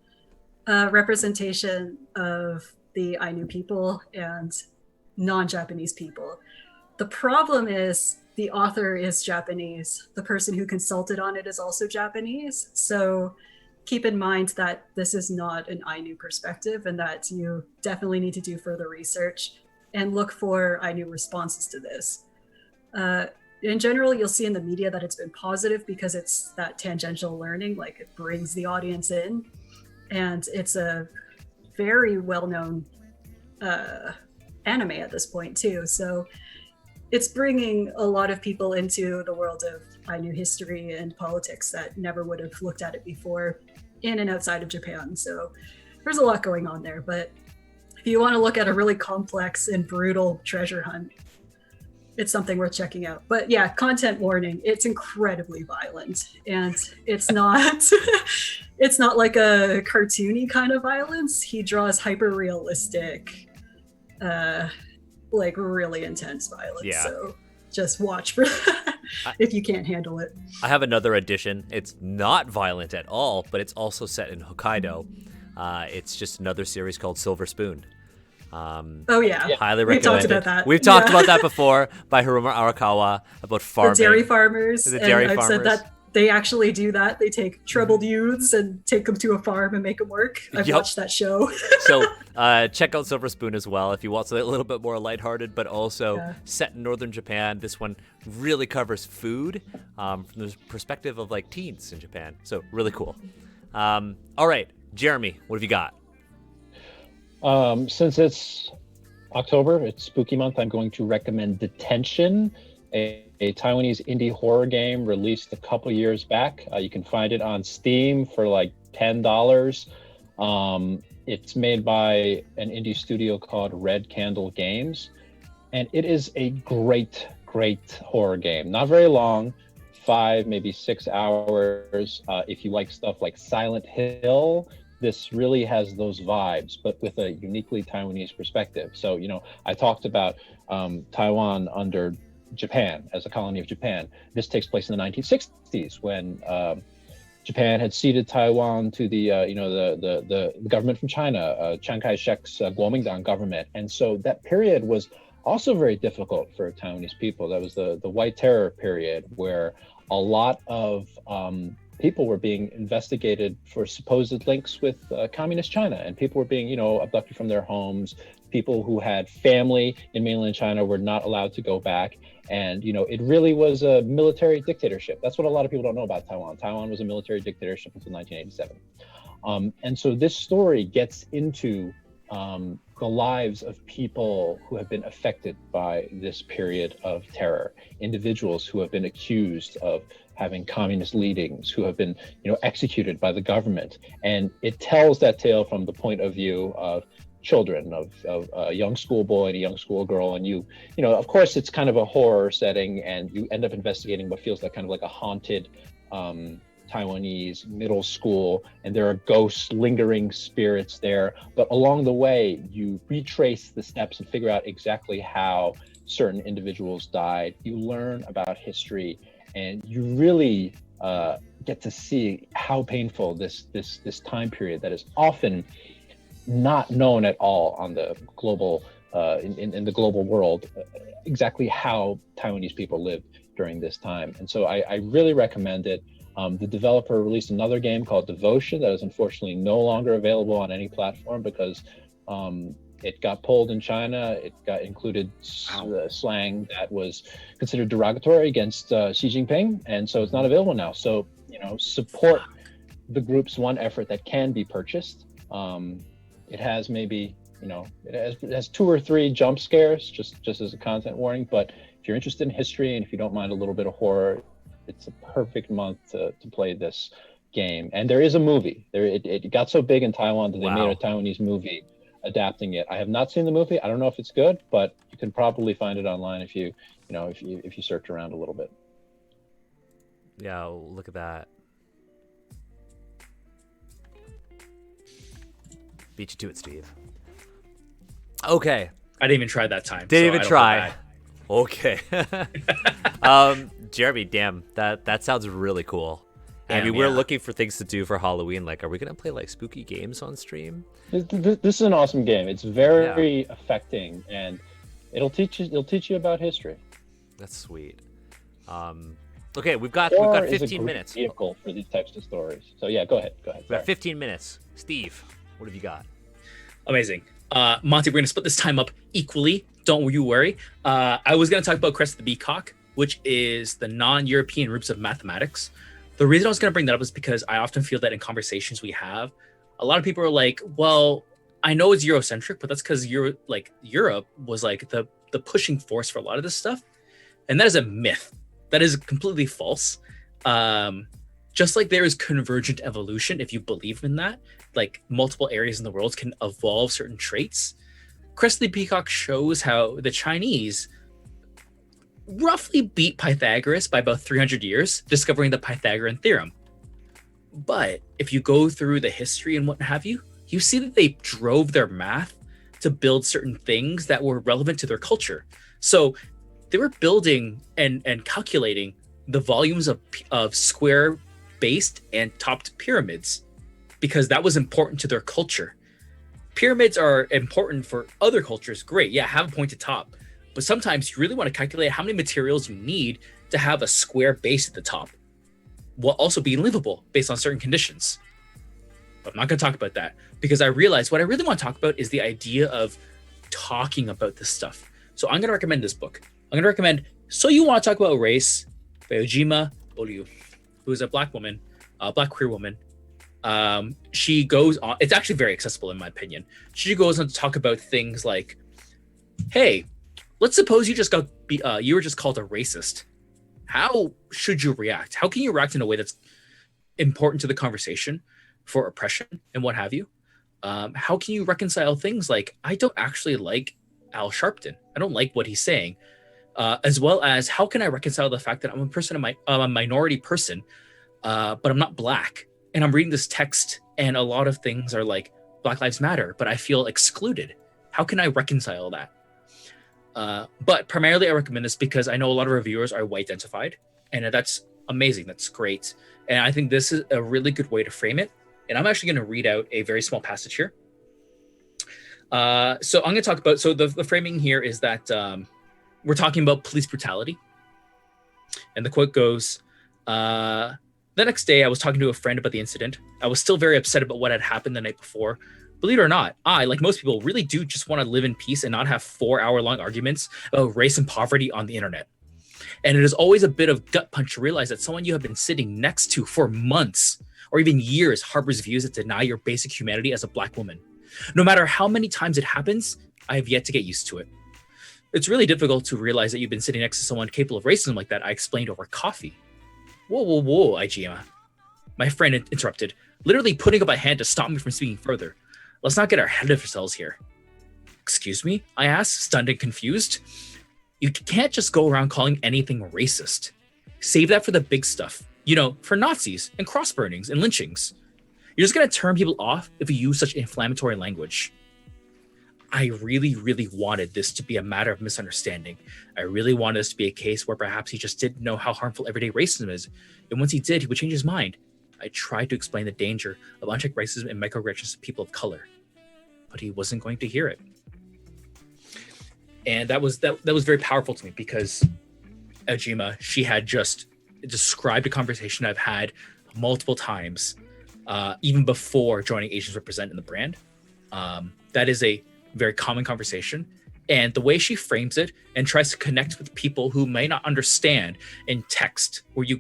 representation of the Ainu people and non-Japanese people. The problem is the author is Japanese. The person who consulted on it is also Japanese. So keep in mind that this is not an Ainu perspective, and that you definitely need to do further research and look for Ainu responses to this. In general, you'll see in the media that it's been positive because it's that tangential learning, like it brings the audience in, and it's a very well-known anime at this point too. So it's bringing a lot of people into the world of Ainu history and politics that never would have looked at it before in and outside of Japan. So there's a lot going on there. But if you want to look at a really complex and brutal treasure hunt, it's something worth checking out. But yeah, content warning, it's incredibly violent, and it's not it's not like a cartoony kind of violence. He draws hyper realistic, like really intense violence. Yeah. So just watch for that if you can't handle it. I have another addition. It's not violent at all, but it's also set in Hokkaido. It's just another series called Silver Spoon. Oh yeah, highly we've recommended. talked about that. We've talked about that before by Haruma Arakawa about farming. The dairy farmers. The dairy and I've farmers. said that they actually do that. They take troubled youths and take them to a farm and make them work. I've watched that show. So check out Silver Spoon as well if you want something a little bit more lighthearted, but also set in northern Japan. This one really covers food from the perspective of like teens in Japan. So really cool. All right, Jeremy, what have you got? Since it's October, it's spooky month, I'm going to recommend Detention, a Taiwanese indie horror game released a couple years back. You can find it on Steam for like $10. It's made by an indie studio called Red Candle Games, and it is a great horror game. Not very long, 5, maybe 6 hours. If you like stuff like Silent Hill, this really has those vibes, but with a uniquely Taiwanese perspective. So, I talked about Taiwan under Japan as a colony of Japan. This takes place in the 1960s when Japan had ceded Taiwan to the government from China, Chiang Kai-shek's Kuomintang government. And so that period was also very difficult for Taiwanese people. That was the White Terror period, where a lot of people were being investigated for supposed links with communist China, and people were being, abducted from their homes. People who had family in mainland China were not allowed to go back. And, it really was a military dictatorship. That's what a lot of people don't know about Taiwan. Taiwan was a military dictatorship until 1987. And so this story gets into the lives of people who have been affected by this period of terror, individuals who have been accused of having communist leadings, who have been, executed by the government. And it tells that tale from the point of view of children, of a young schoolboy and a young schoolgirl. And of course, it's kind of a horror setting, and you end up investigating what feels like kind of like a haunted Taiwanese middle school, and there are ghosts, lingering spirits there. But along the way, you retrace the steps and figure out exactly how certain individuals died. You learn about history, and you really get to see how painful this time period that is often not known at all on the global in the global world, exactly how Taiwanese people lived during this time. And so I really recommend it. The developer released another game called Devotion that is unfortunately no longer available on any platform because it got pulled in China. It got included slang that was considered derogatory against Xi Jinping, and so it's not available now. So support the group's one effort that can be purchased. It has maybe it has 2 or 3 jump scares just as a content warning. But if you're interested in history and if you don't mind a little bit of horror, it's a perfect month to play this game. And there is a movie. It got so big in Taiwan that they made a Taiwanese movie adapting it. I have not seen the movie. I don't know if it's good, but you can probably find it online if you search around a little bit. Yeah, look at that. Beat you to it, Steve. Okay. I didn't even try that time. Didn't even try. Okay. Jeremy, damn, that sounds really cool. We're looking for things to do for Halloween. Like, are we gonna play like spooky games on stream? This is an awesome game. It's very affecting, and it'll teach you about history. That's sweet. Okay, we've got 15 minutes. Vehicle for these types of stories. So yeah, go ahead. We've got 15 minutes. Steve, what have you got? Amazing. Monty, we're going to split this time up equally. Don't you worry. I was going to talk about Crest the Peacock, which is the non-European roots of mathematics. The reason I was going to bring that up is because I often feel that in conversations we have, a lot of people are like, well, I know it's Eurocentric, but that's because Europe was like the pushing force for a lot of this stuff. And that is a myth. That is completely false. Just like there is convergent evolution, if you believe in that, like multiple areas in the world can evolve certain traits. Crest the Peacock shows how the Chinese roughly beat Pythagoras by about 300 years, discovering the Pythagorean theorem. But if you go through the history and what have you, you see that they drove their math to build certain things that were relevant to their culture. So they were building and calculating the volumes of square-based and topped pyramids because that was important to their culture. pyramids are important for other cultures. Great, yeah, have a pointed top. But sometimes you really want to calculate how many materials you need to have a square base at the top, while also being livable based on certain conditions. But I'm not going to talk about that, because I realize what I really want to talk about is the idea of talking about this stuff. So I'm going to recommend this book. I'm going to recommend So You Want to Talk About Race by Ijeoma Oluo, who is a black woman, a black queer woman. She goes on, it's actually very accessible in my opinion. She goes on to talk about things like, hey, let's suppose you were just called a racist. How should you react? How can you react in a way that's important to the conversation for oppression and what have you? How can you reconcile things like, I don't actually like Al Sharpton. I don't like what he's saying. As well as, how can I reconcile the fact that I'm a minority person, but I'm not black, and I'm reading this text and a lot of things are like Black Lives Matter, but I feel excluded. How can I reconcile that? But primarily I recommend this because I know a lot of reviewers are white identified, and that's amazing. That's great. And I think this is a really good way to frame it. And I'm actually going to read out a very small passage here. So I'm going to talk about, so the framing here is that we're talking about police brutality. And the quote goes, the next day I was talking to a friend about the incident. I was still very upset about what had happened the night before. Believe it or not, I, like most people, really do just want to live in peace and not have 4-hour-long arguments about race and poverty on the internet. And it is always a bit of gut punch to realize that someone you have been sitting next to for months or even years harbors views that deny your basic humanity as a black woman. No matter how many times it happens, I have yet to get used to it. It's really difficult to realize that you've been sitting next to someone capable of racism like that, I explained over coffee. Whoa, Ijeoma. My friend interrupted, literally putting up a hand to stop me from speaking further. Let's not get ahead of ourselves here. Excuse me? I asked, stunned and confused. You can't just go around calling anything racist. Save that for the big stuff. You know, for Nazis and cross burnings and lynchings. You're just going to turn people off if you use such inflammatory language. I really, really wanted this to be a matter of misunderstanding. I really wanted this to be a case where perhaps he just didn't know how harmful everyday racism is. And once he did, he would change his mind. I tried to explain the danger of unchecked racism and microaggressions to people of color, but he wasn't going to hear it. And that was very powerful to me because Ijeoma, she had just described a conversation I've had multiple times, even before joining Asians Represent in the brand. That is a very common conversation. And the way she frames it and tries to connect with people who may not understand in text, where you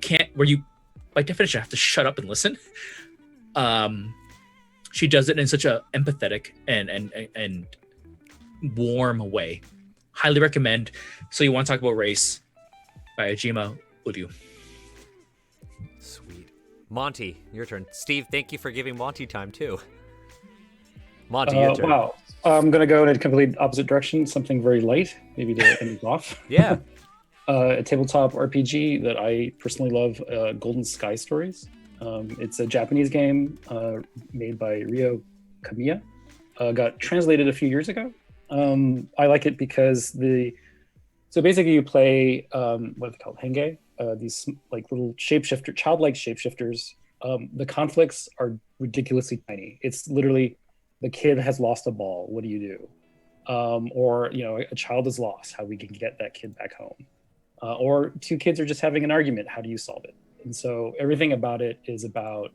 by definition have to shut up and listen. She does it in such a empathetic and warm way. Highly recommend So You Want to Talk About Race by Ijeoma Oluo. Sweet. Monty, your turn. Steve, thank you for giving Monty time too. Monty, your turn. Wow. I'm going to go in a complete opposite direction, something very light, maybe to end off. Yeah. A tabletop RPG that I personally love, Golden Sky Stories. It's a Japanese game made by Ryo Kamiya. Got translated a few years ago. I like it because so basically you play, what are they called? Henge? These like little childlike shapeshifters. The conflicts are ridiculously tiny. It's literally, the kid has lost a ball. What do you do? Or, you know, a child is lost. How we can get that kid back home. Or two kids are just having an argument. How do you solve it? And so everything about it is about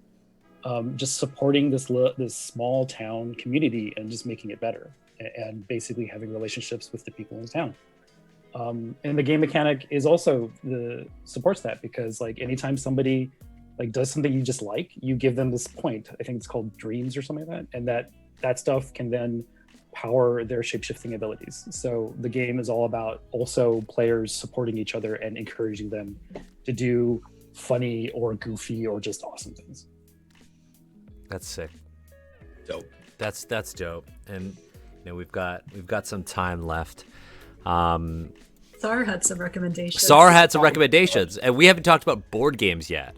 just supporting this small town community and just making it better, and basically having relationships with the people in town. And the game mechanic is also supports that, because like anytime somebody like does something you just like, you give them this point. I think it's called dreams or something like that, and that stuff can then power their shape-shifting abilities. So the game is all about also players supporting each other and encouraging them to do funny or goofy or just awesome things. That's sick. Dope. That's dope. And you know, we've got some time left. Sar had some recommendations. And we haven't talked about board games yet.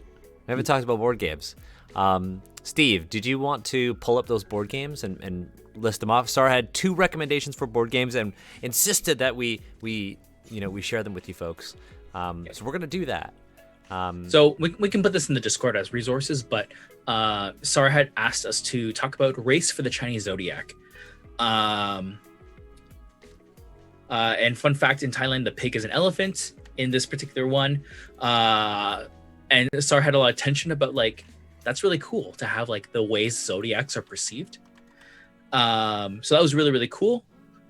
Steve, did you want to pull up those board games and list them off? Sar had 2 recommendations for board games and insisted that we share them with you folks. So we're gonna do that. So we can put this in the Discord as resources, but Sar had asked us to talk about Race for the Chinese Zodiac. And fun fact, in Thailand, the pig is an elephant in this particular one. And Sar had a lot of tension about like, that's really cool to have like the ways zodiacs are perceived. So that was really, really cool.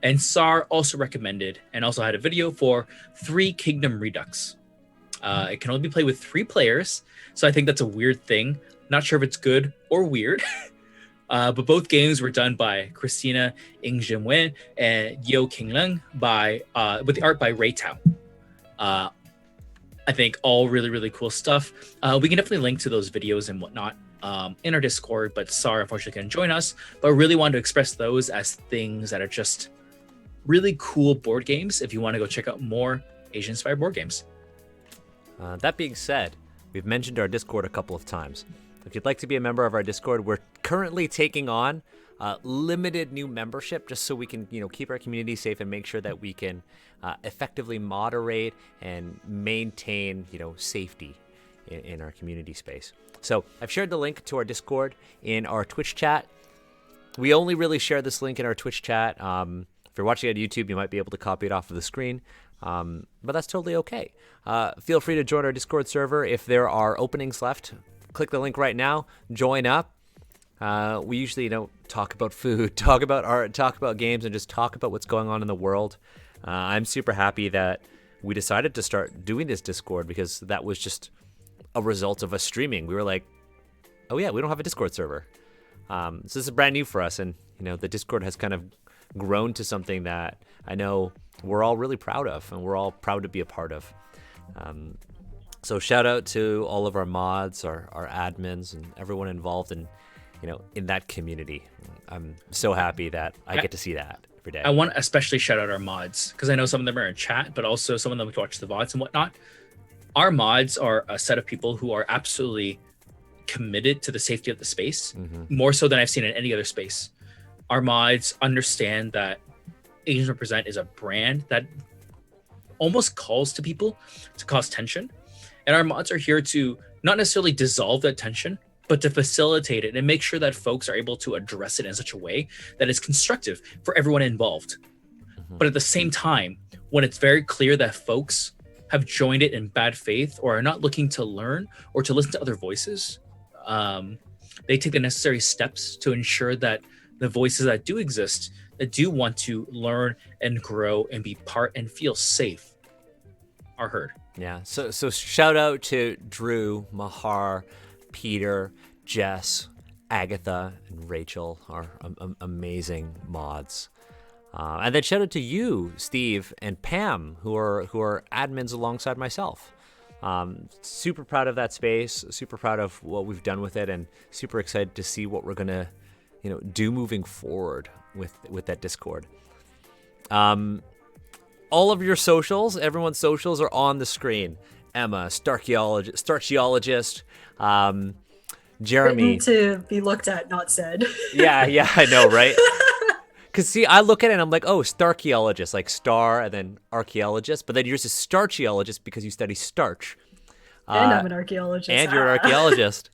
And Sar also recommended and also had a video for 3 Kingdom Redux. It can only be played with 3 players. So I think that's a weird thing. Not sure if it's good or weird. But both games were done by Christina Ng Jin-wen and Yo King-lung with the art by Ray Tao. I think all really, really cool stuff. We can definitely link to those videos and whatnot in our Discord, but Sar unfortunately couldn't join us. But I really wanted to express those as things that are just really cool board games if you want to go check out more Asian-inspired board games. That being said, we've mentioned our Discord a couple of times. If you'd like to be a member of our Discord, we're currently taking on limited new membership just so we can, keep our community safe and make sure that we can effectively moderate and maintain, safety in our community space. So I've shared the link to our Discord in our Twitch chat. We only really share this link in our Twitch chat. If you're watching on YouTube, you might be able to copy it off of the screen. But that's totally okay. Feel free to join our Discord server if there are openings left. Click the link right now, join up. We usually don't talk about food, talk about art, talk about games, and just talk about what's going on in the world. I'm super happy that we decided to start doing this Discord because that was just a result of us streaming. We were like, oh yeah, we don't have a Discord server. So this is brand new for us, and the Discord has kind of grown to something that I know we're all really proud of, and we're all proud to be a part of. So shout out to all of our mods, our admins, and everyone involved in that community. I'm so happy that I get to see that every day. I want to especially shout out our mods because I know some of them are in chat, but also some of them watch the VODs and whatnot. Our mods are a set of people who are absolutely committed to the safety of the space, more so than I've seen in any other space. Our mods understand that Asians Represent is a brand that almost calls to people to cause tension. And our mods are here to not necessarily dissolve that tension, but to facilitate it and make sure that folks are able to address it in such a way that is constructive for everyone involved. But at the same time, when it's very clear that folks have joined it in bad faith or are not looking to learn or to listen to other voices, they take the necessary steps to ensure that the voices that do exist, that do want to learn and grow and be part and feel safe, are heard. Yeah, so shout out to Drew, Mahar, Peter, Jess, Agatha, and Rachel, our amazing mods. And then shout out to you, Steve, and Pam, who are admins alongside myself. Super proud of that space, super proud of what we've done with it, and super excited to see what we're gonna, do moving forward with that Discord. All of your socials, everyone's socials are on the screen. Emma, Starchiologist, Jeremy. Written to be looked at, not said. Yeah, I know, right? Because, see, I look at it and I'm like, oh, Starchiologist, like star and then archaeologist. But then yours is Starchiologist because you study starch. And I'm an archaeologist. And you're an archaeologist.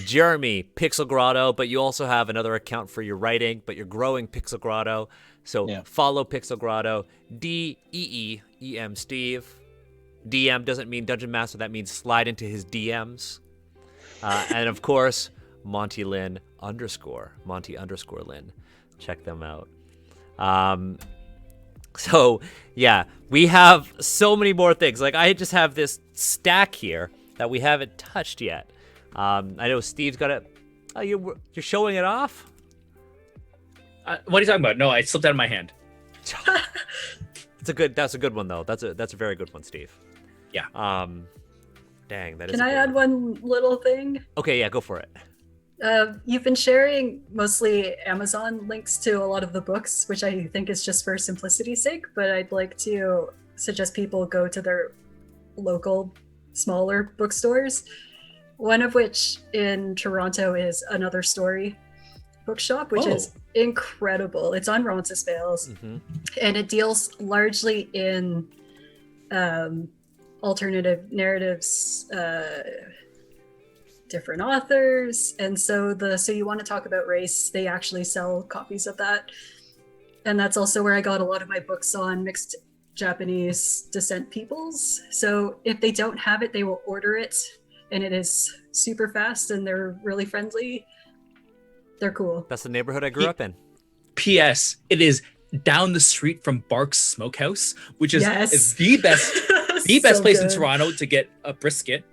Jeremy, Pixel Grotto, but you also have another account for your writing, but you're growing Pixel Grotto. So follow Pixel Grotto, DEEEM Steve. DM doesn't mean Dungeon Master, that means slide into his DMs. And of course, Monty Lynn _ Lynn. Check them out. So yeah, we have so many more things. Like I just have this stack here that we haven't touched yet. I know Steve's got it. Oh, you're showing it off? What are you talking about? No, it slipped out of my hand. That's a good one though. That's a very good one, Steve. Yeah. Dang, that is. Can I add one little thing? Okay, yeah, go for it. You've been sharing mostly Amazon links to a lot of the books, which I think is just for simplicity's sake, but I'd like to suggest people go to their local, smaller bookstores. One of which in Toronto is Another Story bookshop, which is incredible. It's on Roncesvalles, and it deals largely in alternative narratives, different authors, and so you want to talk about race, they actually sell copies of that. And that's also where I got a lot of my books on mixed Japanese descent peoples. So if they don't have it, they will order it, and it is super fast and they're really friendly. They're cool. That's the neighborhood I grew up in. P.S. It is down the street from Bark's Smokehouse, which is the best place in Toronto to get a brisket.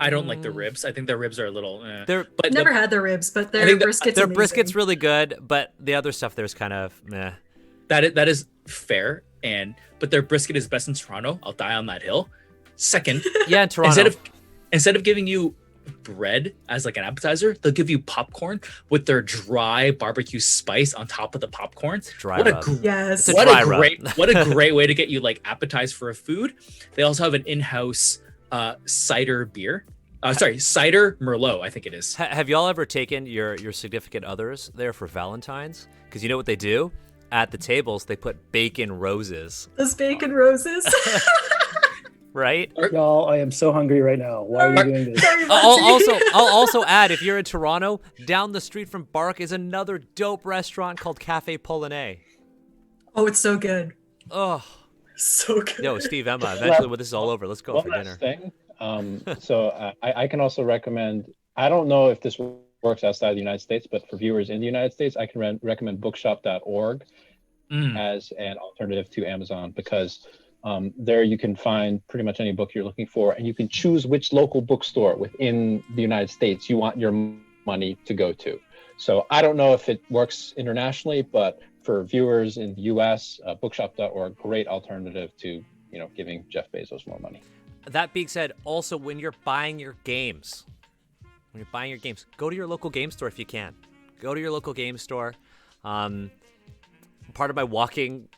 I don't like the ribs. I think their ribs are a little. But never had their ribs, but their brisket's their amazing. brisket's really good, but the other stuff there's kind of meh. That is fair, but their brisket is best in Toronto. I'll die on that hill. Second, yeah, in Toronto. Instead of giving you bread as like an appetizer, they'll give you popcorn with their dry barbecue spice on top of the popcorn. What a great way to get you like appetized for a food. They also have an in-house cider beer. Cider Merlot, I think it is. Have y'all ever taken your significant others there for Valentine's? Because you know what they do? At the tables, they put bacon roses. Those bacon roses. Right? Y'all, I am so hungry right now. Why are you doing this? I'll also add, if you're in Toronto, down the street from Bark is another dope restaurant called Cafe Polonais. Oh, it's so good. Oh, so good. Yo, Steve, Emma, eventually when this is all over, let's go for dinner. Thing. So I can also recommend, I don't know if this works outside the United States, but for viewers in the United States, I can recommend bookshop.org as an alternative to Amazon, because there you can find pretty much any book you're looking for, and you can choose which local bookstore within the United States you want your money to go to. So I don't know if it works internationally, but for viewers in the US, bookshop.org, great alternative to, giving Jeff Bezos more money. That being said, also when you're buying your games, go to your local game store if you can. Go to your local game store. Part of my walking,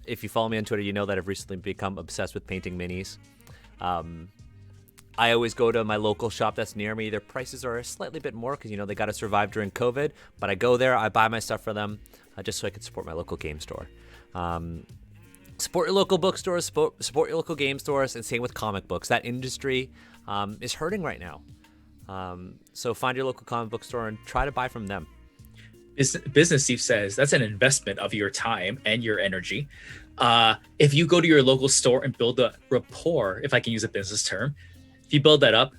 if you follow me on Twitter, you know that I've recently become obsessed with painting minis. I always go to my local shop that's near me. Their prices are a slightly bit more because, they got to survive during COVID. But I go there, I buy my stuff for them just so I can support my local game store. Support your local bookstores, support your local game stores, and same with comic books. That industry is hurting right now. So find your local comic book store and try to buy from them. Business Steve says that's an investment of your time and your energy. If you go to your local store and build a rapport, if I can use a business term, if you build that up,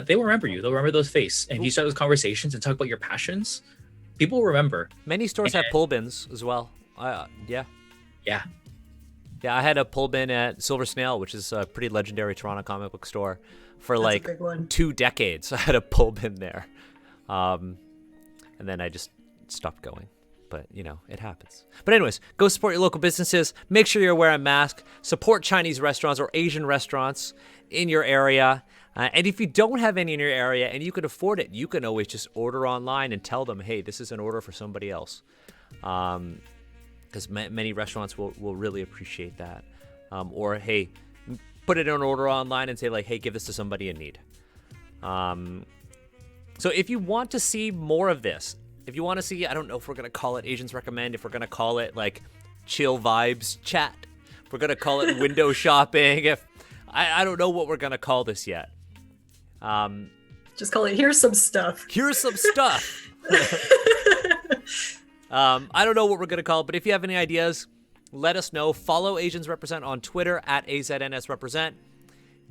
they will remember you. They'll remember those faces. And if you start those conversations and talk about your passions, people will remember. Many stores have pull bins as well. Yeah, I had a pull bin at Silver Snail, which is a pretty legendary Toronto comic book store. For like 2 decades, I had a pull bin there. And then I just stopped going. But, it happens. But anyways, go support your local businesses. Make sure you're wearing a mask. Support Chinese restaurants or Asian restaurants in your area. And if you don't have any in your area and you can afford it, you can always just order online and tell them, hey, this is an order for somebody else. Because many restaurants will really appreciate that. Or, hey, put it in an order online and say, like, hey, give this to somebody in need. So if you want to see more of this, if you want to see, I don't know if we're going to call it Asians Recommend, if we're going to call it, like, Chill Vibes Chat, if we're going to call it Window Shopping, I don't know what we're going to call this yet. Just call it Here's Some Stuff. Here's some stuff. I don't know what we're going to call it, but if you have any ideas, let us know. Follow Asians Represent on Twitter at AZNSRepresent.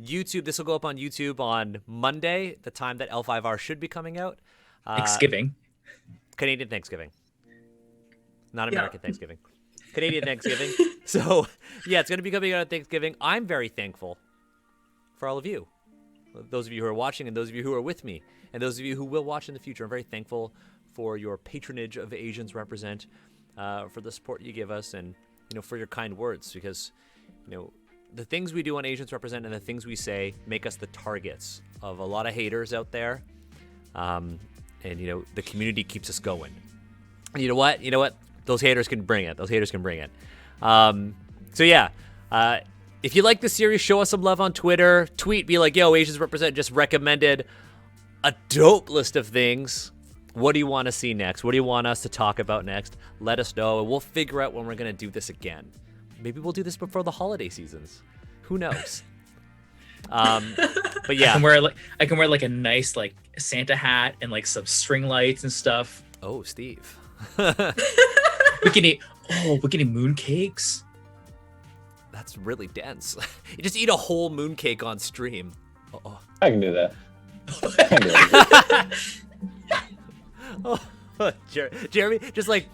YouTube, this will go up on YouTube on Monday, the time that L5R should be coming out. Thanksgiving. Canadian Thanksgiving. Not American Thanksgiving. Canadian Thanksgiving. So, yeah, it's going to be coming out on Thanksgiving. I'm very thankful for all of you. Those of you who are watching and those of you who are with me and those of you who will watch in the future. I'm very thankful for your patronage of Asians Represent, for the support you give us and, for your kind words, because, the things we do on Asians Represent and the things we say make us the targets of a lot of haters out there. And, the community keeps us going. And you know what? Those haters can bring it. So, yeah. If you like the series, show us some love on Twitter. Tweet, be like, yo, Asians Represent just recommended a dope list of things. What do you want to see next? What do you want us to talk about next? Let us know, and we'll figure out when we're going to do this again. Maybe we'll do this before the holiday seasons. Who knows? But yeah, I can wear like a nice like Santa hat and like some string lights and stuff. Oh, Steve. We can eat mooncakes. That's really dense. You just eat a whole mooncake on stream. Uh-oh. I can do that. Oh, Jeremy, just like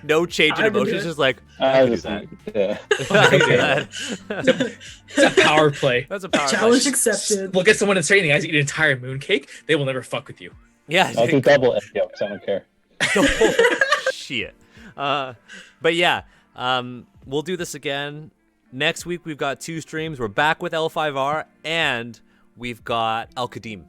no change in emotions, just like I can just, do that. yeah. I can do that. It's a power play. That's a power Challenge play. accepted. We'll get someone to say anything. Guys, eat an entire mooncake. They will never fuck with you. Yeah, I'll do double egg yolks. I don't care. Shit. But yeah, we'll do this again next week. We've got 2 streams. We're back with L5R, and we've got Al Qadim.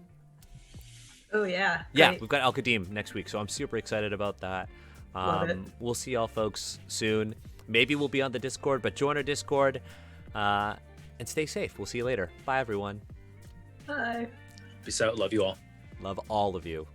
Oh yeah. Yeah, Great. we've got Al Qadim next week, so I'm super excited about that. Love it. We'll see y'all folks soon. Maybe we'll be on the Discord, but join our Discord and stay safe. We'll see you later. Bye, everyone. Bye. Peace out. Love you all. Love all of you.